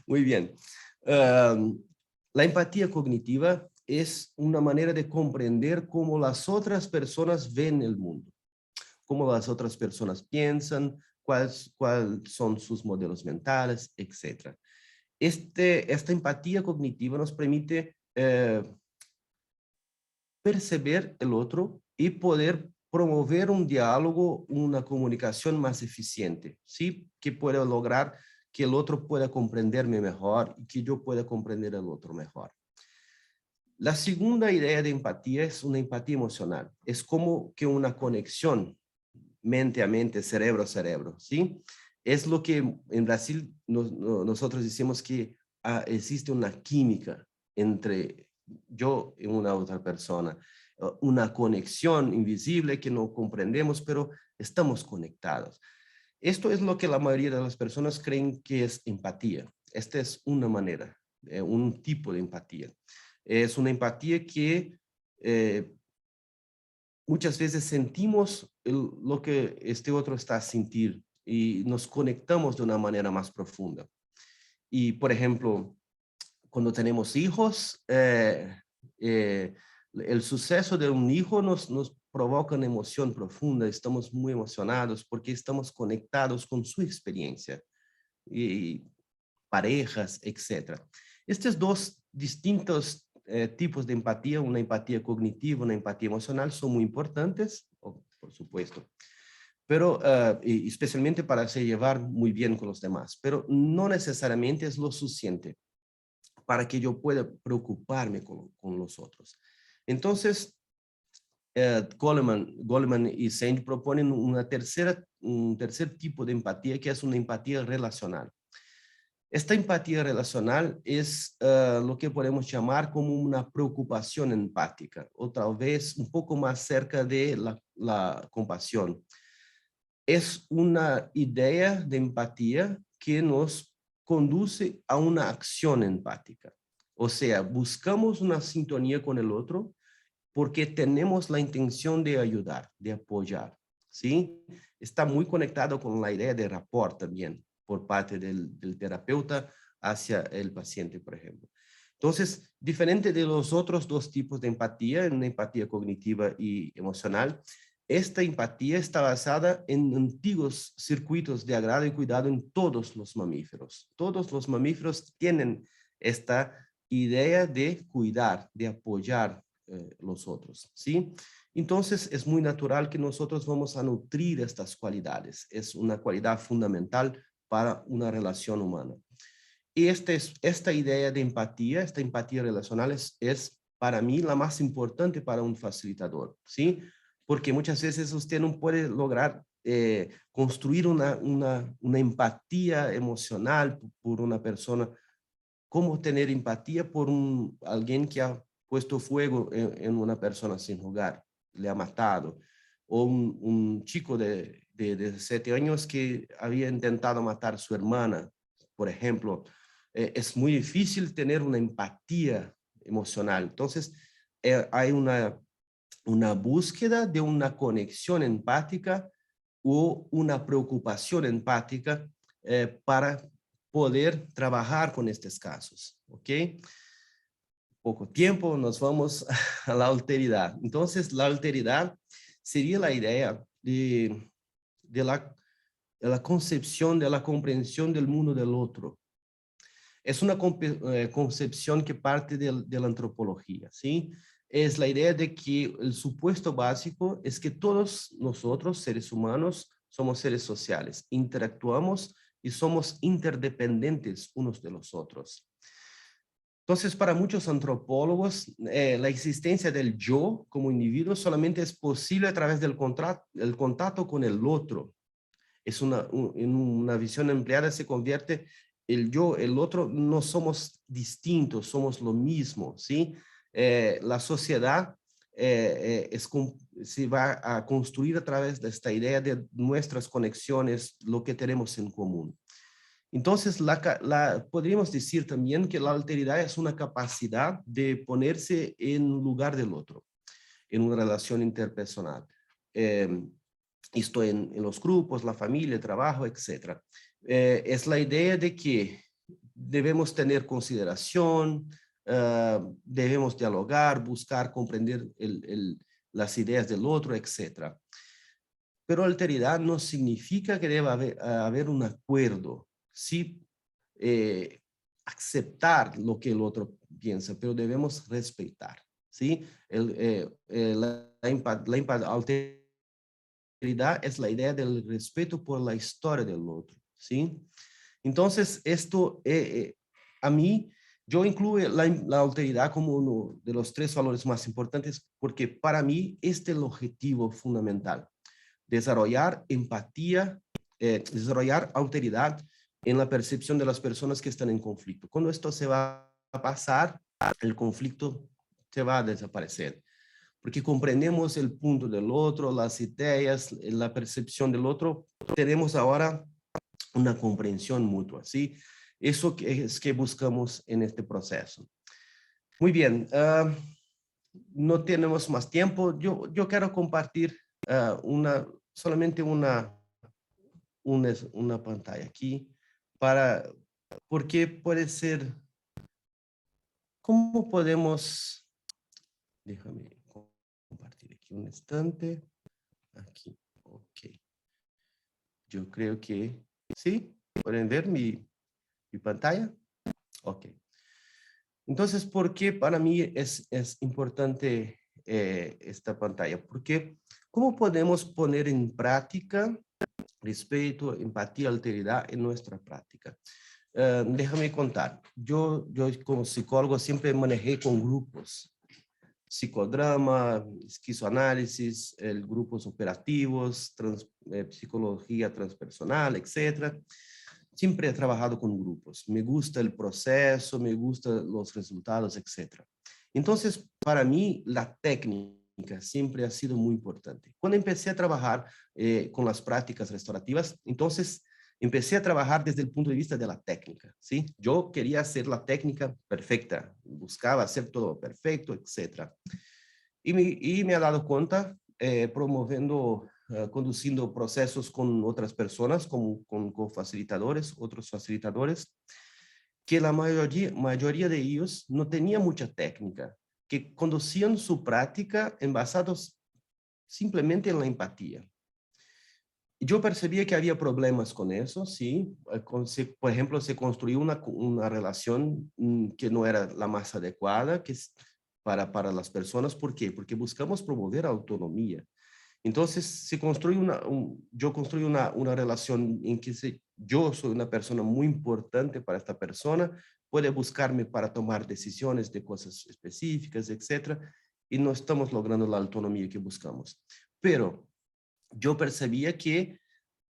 Muy bien. La empatía cognitiva es una manera de comprender cómo las otras personas ven el mundo, cómo las otras personas piensan, cuáles son sus modelos mentales, etc. Esta empatía cognitiva nos permite perceber el otro y poder promover un diálogo, una comunicación más eficiente, ¿sí? Que pueda lograr que el otro pueda comprenderme mejor y que yo pueda comprender al otro mejor. La segunda idea de empatía es una empatía emocional. Es como que una conexión mente a mente, cerebro a cerebro, ¿sí? Es lo que en Brasil nosotros decimos que existe una química entre yo y una otra persona, una conexión invisible que no comprendemos, pero estamos conectados. Esto es lo que la mayoría de las personas creen que es empatía. Esta es una manera, un tipo de empatía. Es una empatía que muchas veces sentimos lo que este otro está a sentir y nos conectamos de una manera más profunda. Y, por ejemplo, cuando tenemos hijos, el suceso de un hijo nos provoca una emoción profunda, estamos muy emocionados porque estamos conectados con su experiencia, y parejas, etc. Estos 2 distintos tipos de empatía, una empatía cognitiva, una empatía emocional, son muy importantes, por supuesto, pero especialmente para se llevar muy bien con los demás, pero no necesariamente es lo suficiente para que yo pueda preocuparme con los otros. Entonces, Goleman y Senge proponen un tercer tipo de empatía, que es una empatía relacional. Esta empatía relacional es lo que podemos llamar como una preocupación empática, o tal vez un poco más cerca de la compasión. Es una idea de empatía que nos conduce a una acción empática. O sea, buscamos una sintonía con el otro porque tenemos la intención de ayudar, de apoyar, ¿sí? Está muy conectado con la idea de rapport también, por parte del terapeuta hacia el paciente, por ejemplo. Entonces, diferente de los otros 2 tipos de empatía, una empatía cognitiva y emocional, esta empatía está basada en antiguos circuitos de agrado y cuidado en todos los mamíferos. Todos los mamíferos tienen esta idea de cuidar, de apoyar los otros, ¿sí? Entonces, es muy natural que nosotros vamos a nutrir estas cualidades. Es una cualidad fundamental para una relación humana. Y esta idea de empatía, esta empatía relacional es para mí la más importante para un facilitador, ¿sí? Porque muchas veces usted no puede lograr construir una empatía emocional por una persona. ¿Cómo tener empatía por alguien que ha puesto fuego en una persona sin hogar, le ha matado? O un chico de 17 años que había intentado matar a su hermana, por ejemplo. Es muy difícil tener una empatía emocional. Entonces, hay una búsqueda de una conexión empática o una preocupación empática para poder trabajar con estos casos, ¿ok? Poco tiempo, nos vamos a la alteridad. Entonces, la alteridad sería la idea de la concepción, de la comprensión del mundo del otro. Es una concepción que parte de la antropología, ¿sí? Es la idea de que el supuesto básico es que todos nosotros, seres humanos, somos seres sociales, interactuamos y somos interdependientes unos de los otros. Entonces, para muchos antropólogos, la existencia del yo como individuo solamente es posible a través del el contacto con el otro. En una visión empleada se convierte el yo, el otro, no somos distintos, somos lo mismo, ¿sí? La sociedad se va a construir a través de esta idea de nuestras conexiones, lo que tenemos en común. Entonces, podríamos decir también que la alteridad es una capacidad de ponerse en lugar del otro, en una relación interpersonal. Esto en los grupos, la familia, el trabajo, etc. Es la idea de que debemos tener consideración, debemos dialogar, buscar comprender las ideas del otro, etc. Pero alteridad no significa que deba haber un acuerdo, sí, aceptar lo que el otro piensa, pero debemos respetar, ¿sí? La alteridad es la idea del respeto por la historia del otro, ¿sí? Entonces, esto, a mí, yo incluyo la alteridad como uno de los 3 valores más importantes, porque para mí este es el objetivo fundamental. Desarrollar empatía, desarrollar alteridad en la percepción de las personas que están en conflicto. Cuando esto se va a pasar, el conflicto se va a desaparecer, porque comprendemos el punto del otro, las ideas, la percepción del otro, tenemos ahora una comprensión mutua, ¿sí? Eso es que buscamos en este proceso. Muy bien, no tenemos más tiempo. Yo quiero compartir solamente una pantalla aquí porque puede ser, ¿cómo podemos, déjame compartir aquí un instante, aquí, ok. Yo creo que, ¿sí? ¿Pueden ver mi pantalla? Ok. Entonces, ¿por qué para mí es importante esta pantalla? Porque ¿cómo podemos poner en práctica respeto, empatía, alteridad en nuestra práctica? Déjame contar. Yo como psicólogo siempre manejé con grupos. Psicodrama, esquizoanálisis, grupos operativos, psicología transpersonal, etc. Siempre he trabajado con grupos. Me gusta el proceso, me gustan los resultados, etc. Entonces, para mí, la técnica siempre ha sido muy importante. Cuando empecé a trabajar con las prácticas restaurativas, entonces empecé a trabajar desde el punto de vista de la técnica, ¿sí? Yo quería hacer la técnica perfecta, buscaba hacer todo perfecto, etc. Y me he dado cuenta, conduciendo procesos con otras personas, con facilitadores, otros facilitadores, que la mayoría de ellos no tenía mucha técnica, que conducían su práctica basados simplemente en la empatía. Yo percibía que había problemas con eso, sí. Por ejemplo, se construyó una relación que no era la más adecuada para las personas. ¿Por qué? Porque buscamos promover autonomía. Entonces, yo construyo una relación en que yo soy una persona muy importante para esta persona, puede buscarme para tomar decisiones de cosas específicas, etcétera, y no estamos logrando la autonomía que buscamos. Pero yo percibía que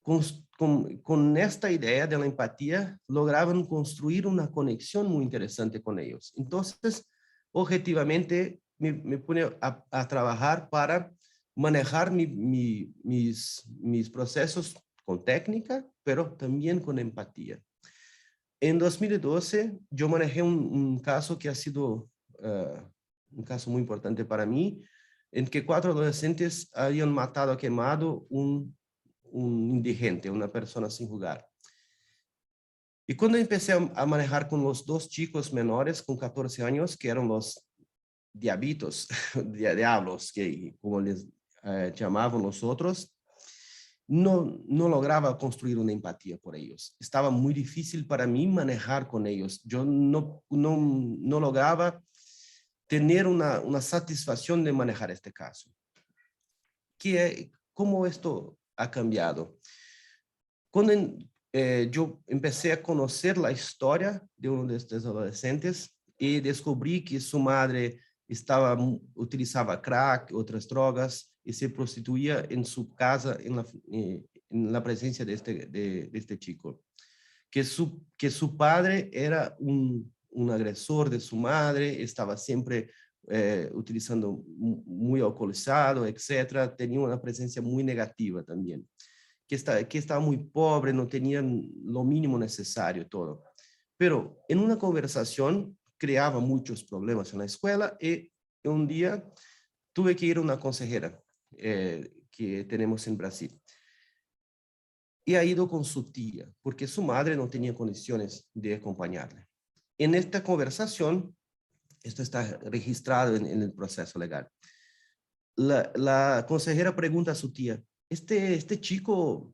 con esta idea de la empatía lograban construir una conexión muy interesante con ellos. Entonces, objetivamente, me pone a trabajar para manejar mis procesos con técnica, pero también con empatía. En 2012, yo manejé un caso que ha sido un caso muy importante para mí, en que 4 adolescentes habían matado a quemado un indigente, una persona sin hogar. Y cuando empecé a manejar con los 2 chicos menores con 14 años, que eran los diabitos, diablos, que como les llamaban los otros, no lograba construir una empatía por ellos. Estaba muy difícil para mí manejar con ellos. Yo no lograba tener una satisfacción de manejar este caso. ¿Cómo esto ha cambiado? Cuando yo empecé a conocer la historia de uno de estos adolescentes y descubrí que su madre utilizaba crack, otras drogas, y se prostituía en su casa en la presencia de este chico. Que su padre era un agresor de su madre, estaba siempre utilizando muy alcoholizado, etcétera, tenía una presencia muy negativa también. Que estaba muy pobre, no tenían lo mínimo necesario todo. Pero en una conversación creaba muchos problemas en la escuela y un día tuve que ir a una consejera que tenemos en Brasil. Y ha ido con su tía, porque su madre no tenía condiciones de acompañarle. En esta conversación, esto está registrado en el proceso legal, la consejera pregunta a su tía, ¿este chico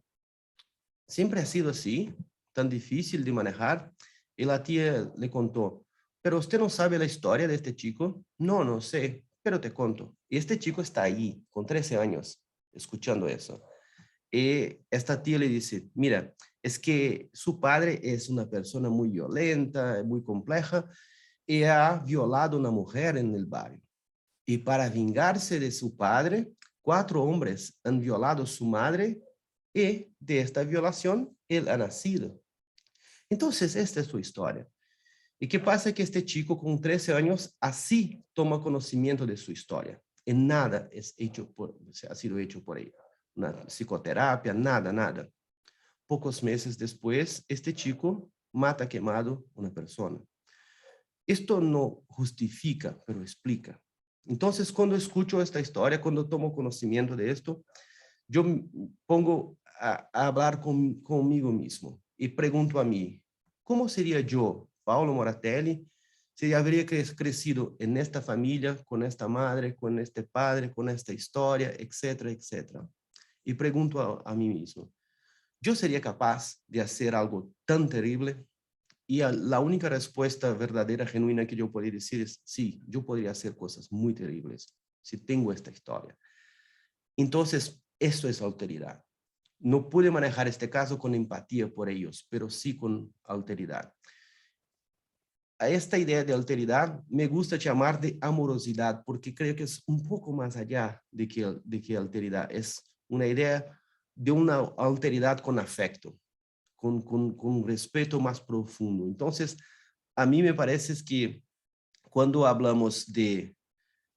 siempre ha sido así, tan difícil de manejar? Y la tía le contó, ¿pero usted no sabe la historia de este chico? No, no sé, pero te conto. Y este chico está ahí, con 13 años, escuchando eso. Y esta tía le dice, mira, es que su padre es una persona muy violenta, muy compleja, y ha violado a una mujer en el barrio. Y para vengarse de su padre, 4 hombres han violado a su madre y de esta violación él ha nacido. Entonces, esta es su historia. ¿Y qué pasa? Que este chico con 13 años así toma conocimiento de su historia. Y nada ha sido hecho por ella. Una psicoterapia, nada. Pocos meses después, este chico mata quemado una persona. Esto no justifica, pero explica. Entonces, cuando escucho esta historia, cuando tomo conocimiento de esto, yo pongo a hablar conmigo mismo y pregunto a mí, ¿cómo sería yo, Paulo Moratelli, si habría crecido en esta familia, con esta madre, con este padre, con esta historia, etcétera, etcétera? Y pregunto a mí mismo, ¿yo sería capaz de hacer algo tan terrible? Y la única respuesta verdadera, genuina que yo podría decir es, sí, yo podría hacer cosas muy terribles si tengo esta historia. Entonces, eso es alteridad. No pude manejar este caso con empatía por ellos, pero sí con alteridad. A esta idea de alteridad me gusta llamar de amorosidad, porque creo que es un poco más allá de que alteridad. Es una idea de una alteridad con afecto, con un respeto más profundo. Entonces, a mí me parece que cuando hablamos de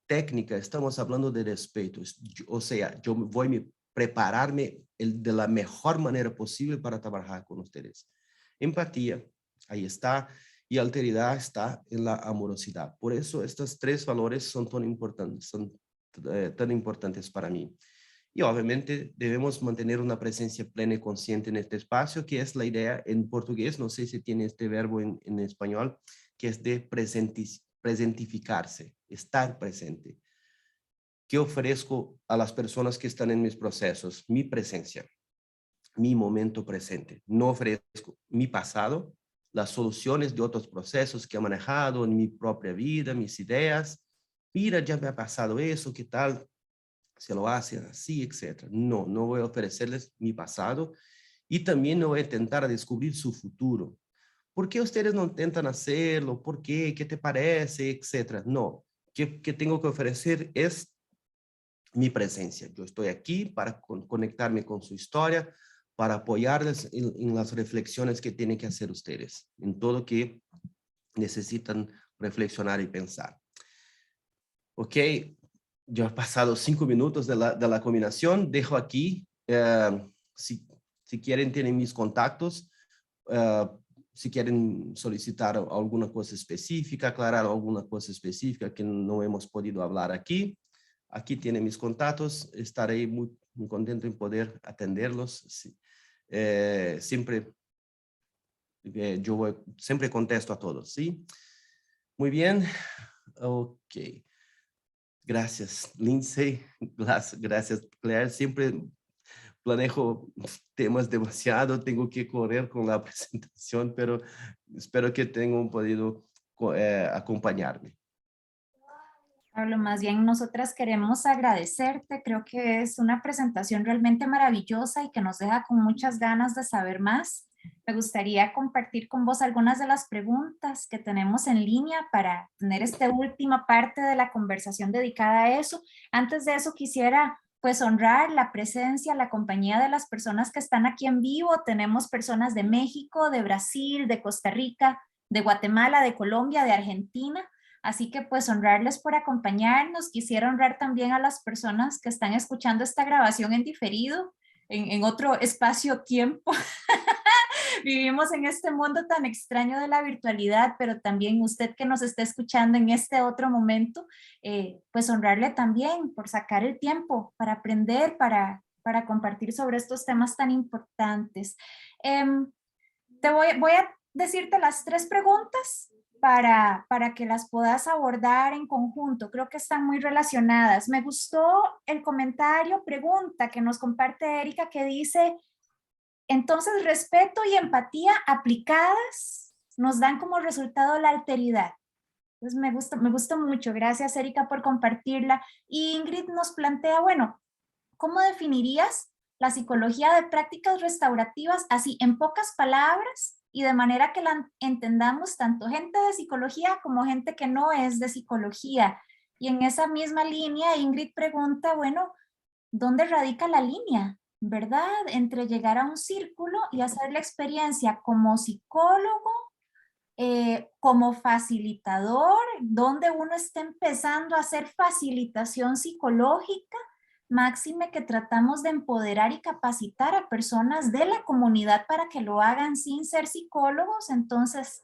técnica, estamos hablando de respeto. O sea, yo voy a prepararme de la mejor manera posible para trabajar con ustedes. Empatía, ahí está, y alteridad está en la amorosidad. Por eso estos 3 valores son tan importantes para mí. Y obviamente debemos mantener una presencia plena y consciente en este espacio, que es la idea en portugués, no sé si tiene este verbo en español, que es de presentificarse, estar presente. ¿Qué ofrezco a las personas que están en mis procesos? Mi presencia, mi momento presente. No ofrezco mi pasado, las soluciones de otros procesos que he manejado en mi propia vida, mis ideas. Mira, ya me ha pasado eso, ¿qué tal? Se lo hacen así, etcétera. No voy a ofrecerles mi pasado y también no voy a intentar descubrir su futuro. ¿Por qué ustedes no intentan hacerlo? ¿Por qué? ¿Qué te parece? Etcétera. No. ¿Qué tengo que ofrecer? Es mi presencia. Yo estoy aquí para conectarme con su historia, para apoyarles en las reflexiones que tienen que hacer ustedes, en todo que necesitan reflexionar y pensar. Ok, ya he pasado 5 minutos de la combinación. Dejo aquí, si quieren, tienen mis contactos. si quieren solicitar alguna cosa específica, aclarar alguna cosa específica que no hemos podido hablar aquí, aquí tienen mis contactos, estaré muy, muy contento en poder atenderlos. Siempre, siempre contesto a todos, ¿sí? Muy bien, ok. Gracias, Lindsay. Gracias, Claire. Siempre planejo temas demasiado, tengo que correr con la presentación, pero espero que tengan podido acompañarme. Pablo, más bien nosotras queremos agradecerte, creo que es una presentación realmente maravillosa y que nos deja con muchas ganas de saber más. Me gustaría compartir con vos algunas de las preguntas que tenemos en línea para tener esta última parte de la conversación dedicada a eso. Antes de eso quisiera pues honrar la presencia, la compañía de las personas que están aquí en vivo. Tenemos personas de México, de Brasil, de Costa Rica, de Guatemala, de Colombia, de Argentina. Así que pues honrarles por acompañarnos. Quisiera honrar también a las personas que están escuchando esta grabación en diferido, en otro espacio-tiempo. Vivimos en este mundo tan extraño de la virtualidad, pero también usted que nos está escuchando en este otro momento, pues honrarle también por sacar el tiempo para aprender, para compartir sobre estos temas tan importantes. Voy a decirte las 3 preguntas para que las puedas abordar en conjunto. Creo que están muy relacionadas. Me gustó el comentario, pregunta que nos comparte Erika, que dice, entonces respeto y empatía aplicadas nos dan como resultado la alteridad. Entonces me gustó mucho. Gracias, Erika, por compartirla. Y Ingrid nos plantea, bueno, ¿cómo definirías la psicología de prácticas restaurativas así en pocas palabras y de manera que la entendamos tanto gente de psicología como gente que no es de psicología? Y en esa misma línea, Ingrid pregunta, bueno, ¿dónde radica la línea, verdad? Entre llegar a un círculo y hacer la experiencia como psicólogo, como facilitador, donde uno está empezando a hacer facilitación psicológica, máxime que tratamos de empoderar y capacitar a personas de la comunidad para que lo hagan sin ser psicólogos. Entonces,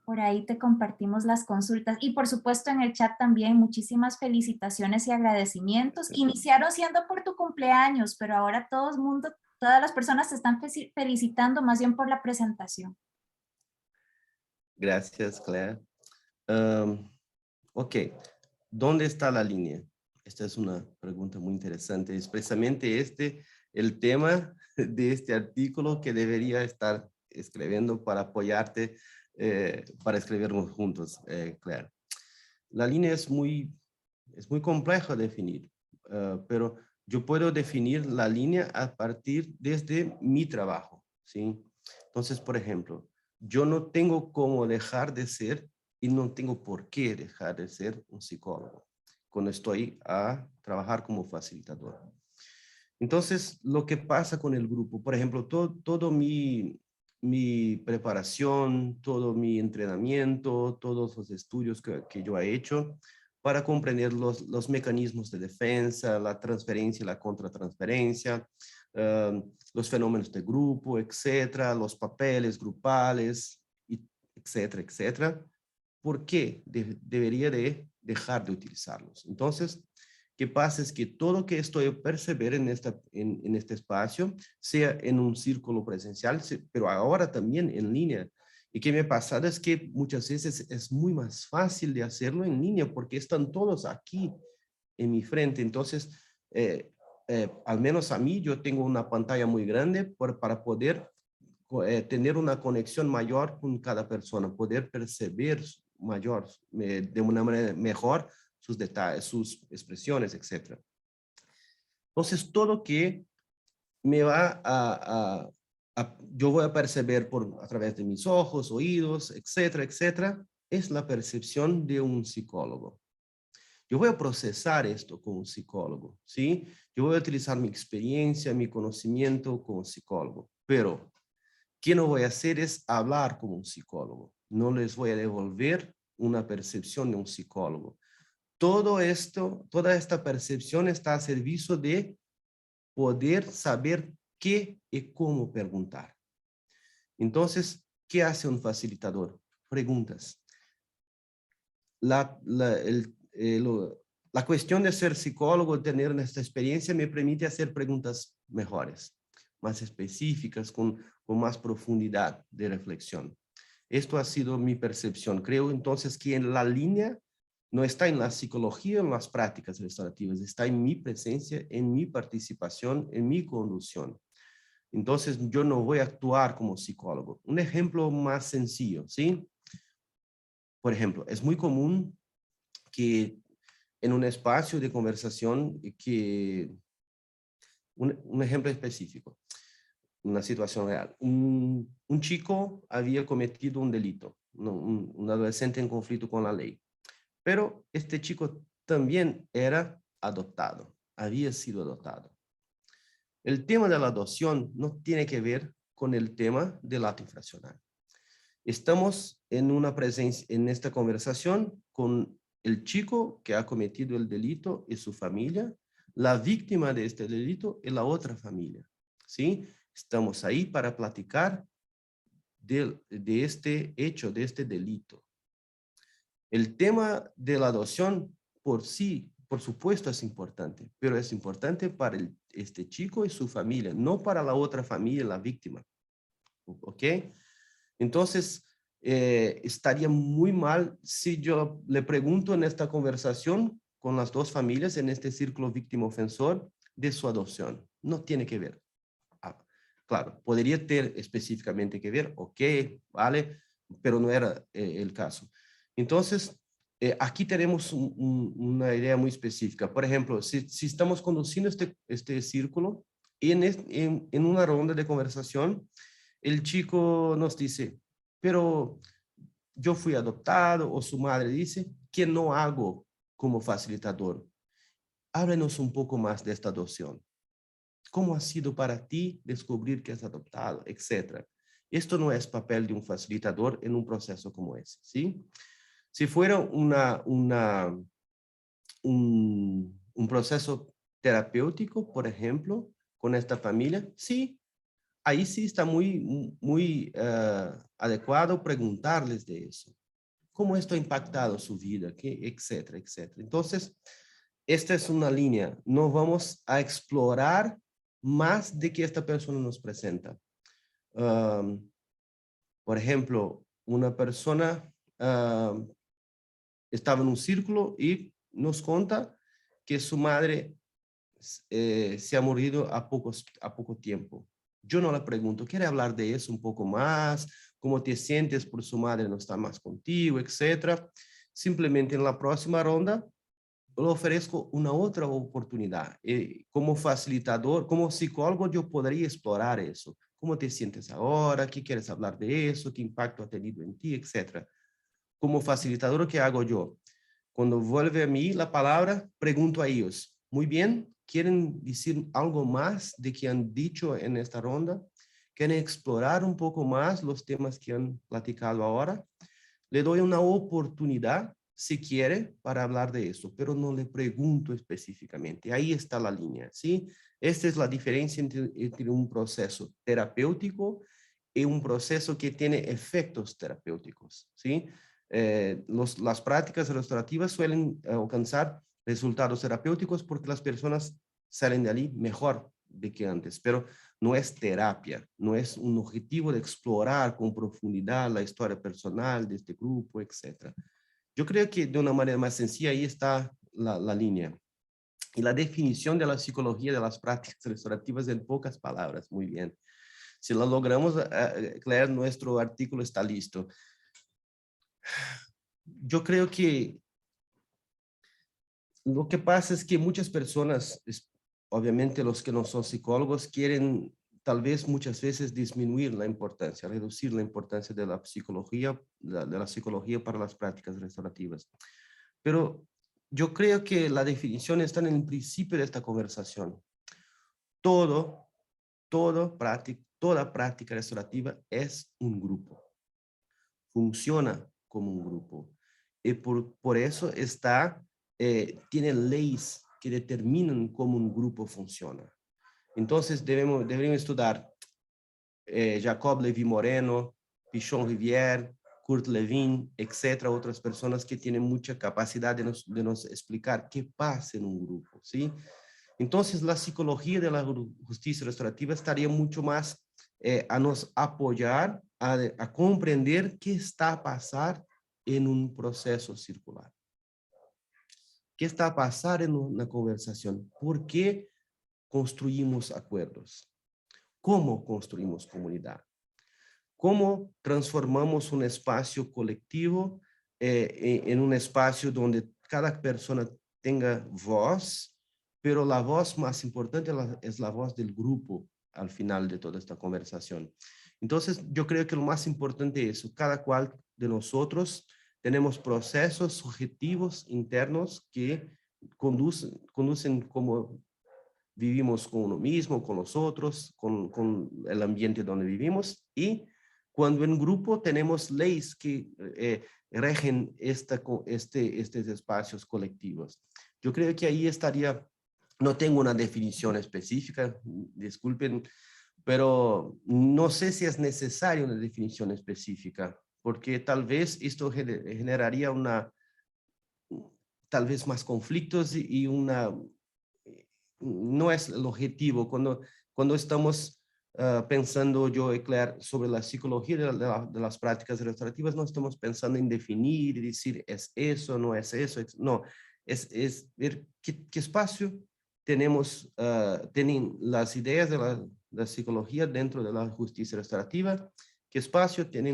por ahí te compartimos las consultas. Y por supuesto en el chat también muchísimas felicitaciones y agradecimientos. Iniciaron siendo por tu cumpleaños, pero ahora todo el mundo, todas las personas te están felicitando más bien por la presentación. Gracias, Claire. Ok, ¿dónde está la línea? Esta es una pregunta muy interesante. Es precisamente el tema de este artículo que debería estar escribiendo para apoyarte, para escribirnos juntos, Claire. La línea es muy compleja de definir, pero yo puedo definir la línea a partir desde mi trabajo, ¿sí? Entonces, por ejemplo, yo no tengo cómo dejar de ser y no tengo por qué dejar de ser un psicólogo cuando estoy a trabajar como facilitador. Entonces, lo que pasa con el grupo, por ejemplo, todo mi preparación, todo mi entrenamiento, todos los estudios que yo he hecho para comprender los mecanismos de defensa, la transferencia y la contratransferencia, los fenómenos de grupo, etcétera, los papeles grupales, etcétera, etcétera. ¿Por qué debería de dejar de utilizarlos? Entonces, ¿qué pasa? Es que todo lo que estoy percibir en este espacio, sea en un círculo presencial, pero ahora también en línea. Y que me ha pasado es que muchas veces es muy más fácil de hacerlo en línea porque están todos aquí en mi frente. Entonces, al menos a mí, yo tengo una pantalla muy grande para poder tener una conexión mayor con cada persona, poder percibir mayor, de una manera mejor sus detalles, sus expresiones, etc. Entonces, todo que me va yo voy a percibir a través de mis ojos, oídos, etcétera, etcétera, es la percepción de un psicólogo. Yo voy a procesar esto como un psicólogo, ¿sí? Yo voy a utilizar mi experiencia, mi conocimiento como psicólogo, pero ¿qué no voy a hacer es hablar como un psicólogo? No les voy a devolver una percepción de un psicólogo. Todo esto, toda esta percepción está a servicio de poder saber qué y cómo preguntar. Entonces, ¿Qué hace un facilitador? Preguntas. La cuestión de ser psicólogo, tener esta experiencia, me permite hacer preguntas mejores, más específicas, con más profundidad de reflexión. Esto ha sido mi percepción. Creo entonces que en la línea no está en la psicología, en las prácticas restaurativas, está en mi presencia, en mi participación, en mi conducción. Entonces yo no voy a actuar como psicólogo. Un ejemplo más sencillo, ¿sí? Por ejemplo, es muy común que en un espacio de conversación, un ejemplo específico, una situación real. Un chico había cometido un delito, un adolescente en conflicto con la ley. Pero este chico también era adoptado, había sido adoptado. El tema de la adopción no tiene que ver con el tema del acto infraccional. Estamos en esta conversación con el chico que ha cometido el delito y su familia, la víctima de este delito y la otra familia, ¿sí? Estamos ahí para platicar de este hecho, de este delito. El tema de la adopción por sí, por supuesto, es importante, pero es importante para este chico y su familia, no para la otra familia, la víctima. ¿Ok? Entonces, estaría muy mal si yo le pregunto en esta conversación con las dos familias, en este círculo víctima-ofensor, de su adopción. No tiene que ver. Claro, podría tener específicamente que ver, ok, vale, pero no era el caso. Entonces, aquí tenemos una idea muy específica. Por ejemplo, si estamos conduciendo este círculo y en una ronda de conversación, el chico nos dice, pero yo fui adoptado, o su madre dice, ¿qué no hago como facilitador? Háblenos un poco más de esta adopción. ¿Cómo ha sido para ti descubrir que es adoptado, etcétera? Esto no es papel de un facilitador en un proceso como ese, ¿sí? Si fuera un proceso terapéutico, por ejemplo, con esta familia, sí, ahí sí está muy adecuado preguntarles de eso. ¿Cómo esto ha impactado su vida? ¿Qué? Etcétera, etcétera. Entonces, esta es una línea. No vamos a explorar más de que esta persona nos presenta. Por ejemplo, una persona estaba en un círculo y nos cuenta que su madre se ha morido a poco tiempo. Yo no le pregunto, ¿quiere hablar de eso un poco más? ¿Cómo te sientes por su madre no estar más contigo, etcétera? Simplemente en la próxima ronda le ofrezco una otra oportunidad. Como facilitador, como psicólogo, yo podría explorar eso. ¿Cómo te sientes ahora? ¿Qué quieres hablar de eso? ¿Qué impacto ha tenido en ti? Etcétera. Como facilitador, ¿qué hago yo? Cuando vuelve a mí la palabra, pregunto a ellos, muy bien, ¿quieren decir algo más de que han dicho en esta ronda? ¿Quieren explorar un poco más los temas que han platicado ahora? Le doy una oportunidad, si quiere, para hablar de eso, pero no le pregunto específicamente. Ahí está la línea, ¿sí? Esta es la diferencia entre un proceso terapéutico y un proceso que tiene efectos terapéuticos, ¿sí? Las prácticas restaurativas suelen alcanzar resultados terapéuticos porque las personas salen de allí mejor de que antes, pero no es terapia, no es un objetivo de explorar con profundidad la historia personal de este grupo, etc. Yo creo que de una manera más sencilla ahí está la línea. Y la definición de la psicología de las prácticas restaurativas en pocas palabras, muy bien. Si la logramos, Claire, nuestro artículo está listo. Yo creo que lo que pasa es que muchas personas, obviamente los que no son psicólogos, quieren tal vez muchas veces disminuir la importancia, reducir la importancia de la psicología, de la psicología para las prácticas restaurativas. Pero yo creo que la definición está en el principio de esta conversación. Toda práctica restaurativa es un grupo. Funciona como un grupo. Y por eso tiene leyes que determinan cómo un grupo funciona. Entonces deberíamos estudiar Jacob Levi Moreno, Pichon Rivière, Kurt Lewin, etcétera, otras personas que tienen mucha capacidad de nos explicar qué pasa en un grupo, ¿sí? Entonces, la psicología de la justicia restaurativa estaría mucho más a nos apoyar a comprender qué está a pasar en un proceso circular. ¿Qué está a pasar en una conversación? ¿Por qué construimos acuerdos? ¿Cómo construimos comunidad? ¿Cómo transformamos un espacio colectivo en un espacio donde cada persona tenga voz, pero la voz más importante es la voz del grupo al final de toda esta conversación? Entonces, yo creo que lo más importante es eso. Cada cual de nosotros tenemos procesos subjetivos internos que conducen como vivimos con uno mismo, con los otros, con el ambiente donde vivimos, y cuando en grupo tenemos leyes que regen estos espacios colectivos. Yo creo que ahí estaría, no tengo una definición específica, disculpen, pero no sé si es necesaria una definición específica, porque tal vez esto generaría tal vez más conflictos y no es el objetivo. Cuando estamos pensando yo y Claire sobre la psicología de las prácticas restaurativas, no estamos pensando en definir y decir es eso, no es eso, no, es ver qué espacio tenemos, tienen las ideas de la psicología dentro de la justicia restaurativa, qué espacio tiene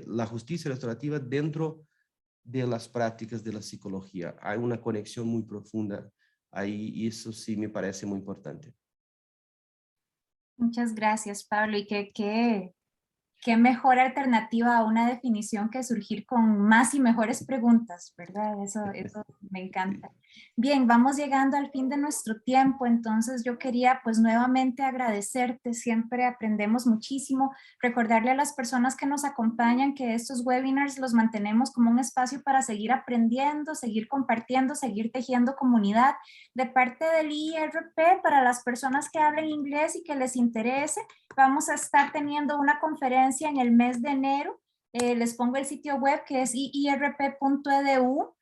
la justicia restaurativa dentro de las prácticas de la psicología. Hay una conexión muy profunda ahí y eso sí me parece muy importante. Muchas gracias, Pablo. Y qué mejor alternativa a una definición que surgir con más y mejores preguntas, ¿verdad? Eso me encanta. Bien, vamos llegando al fin de nuestro tiempo, entonces yo quería pues nuevamente agradecerte, siempre aprendemos muchísimo, recordarle a las personas que nos acompañan que estos webinars los mantenemos como un espacio para seguir aprendiendo, seguir compartiendo, seguir tejiendo comunidad. De parte del IRP, para las personas que hablen inglés y que les interese, vamos a estar teniendo una conferencia en el mes de enero. Les pongo el sitio web que es iirp.edu,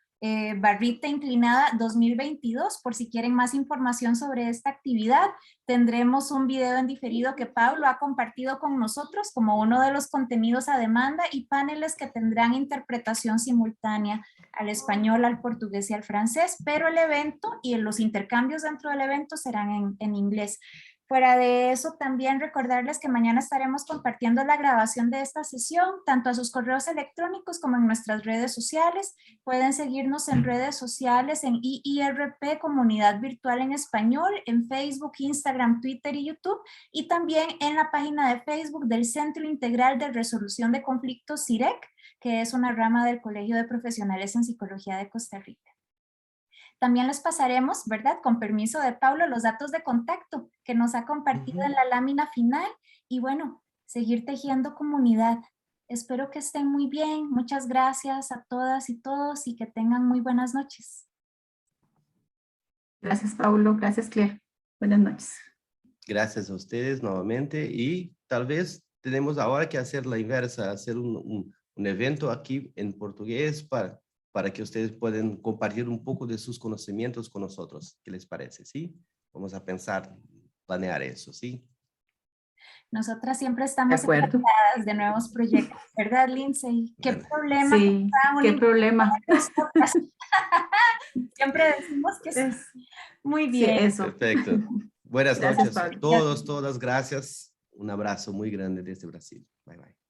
barrita inclinada 2022, por si quieren más información sobre esta actividad. Tendremos un video en diferido que Pablo ha compartido con nosotros como uno de los contenidos a demanda y paneles que tendrán interpretación simultánea al español, al portugués y al francés, pero el evento y los intercambios dentro del evento serán en inglés. Fuera de eso, también recordarles que mañana estaremos compartiendo la grabación de esta sesión, tanto a sus correos electrónicos como en nuestras redes sociales. Pueden seguirnos en redes sociales en IIRP Comunidad Virtual en Español, en Facebook, Instagram, Twitter y YouTube, y también en la página de Facebook del Centro Integral de Resolución de Conflictos CIREC, que es una rama del Colegio de Profesionales en Psicología de Costa Rica. También les pasaremos, ¿verdad? Con permiso de Pablo, los datos de contacto que nos ha compartido en la lámina final. Y bueno, seguir tejiendo comunidad. Espero que estén muy bien. Muchas gracias a todas y todos y que tengan muy buenas noches. Gracias, Pablo. Gracias, Claire. Buenas noches. Gracias a ustedes nuevamente y tal vez tenemos ahora que hacer la inversa, hacer un evento aquí en portugués para que ustedes puedan compartir un poco de sus conocimientos con nosotros. ¿Qué les parece? ¿Sí? Vamos a pensar, planear eso, ¿sí? Nosotras siempre estamos encantadas de nuevos proyectos, ¿verdad, Lindsay? ¿Qué problema? Sí, qué problema. Siempre decimos que sí. Muy bien. Sí, eso. Perfecto. Buenas Gracias, noches Pablo. a todos, todas. Gracias. Un abrazo muy grande desde Brasil. Bye, bye.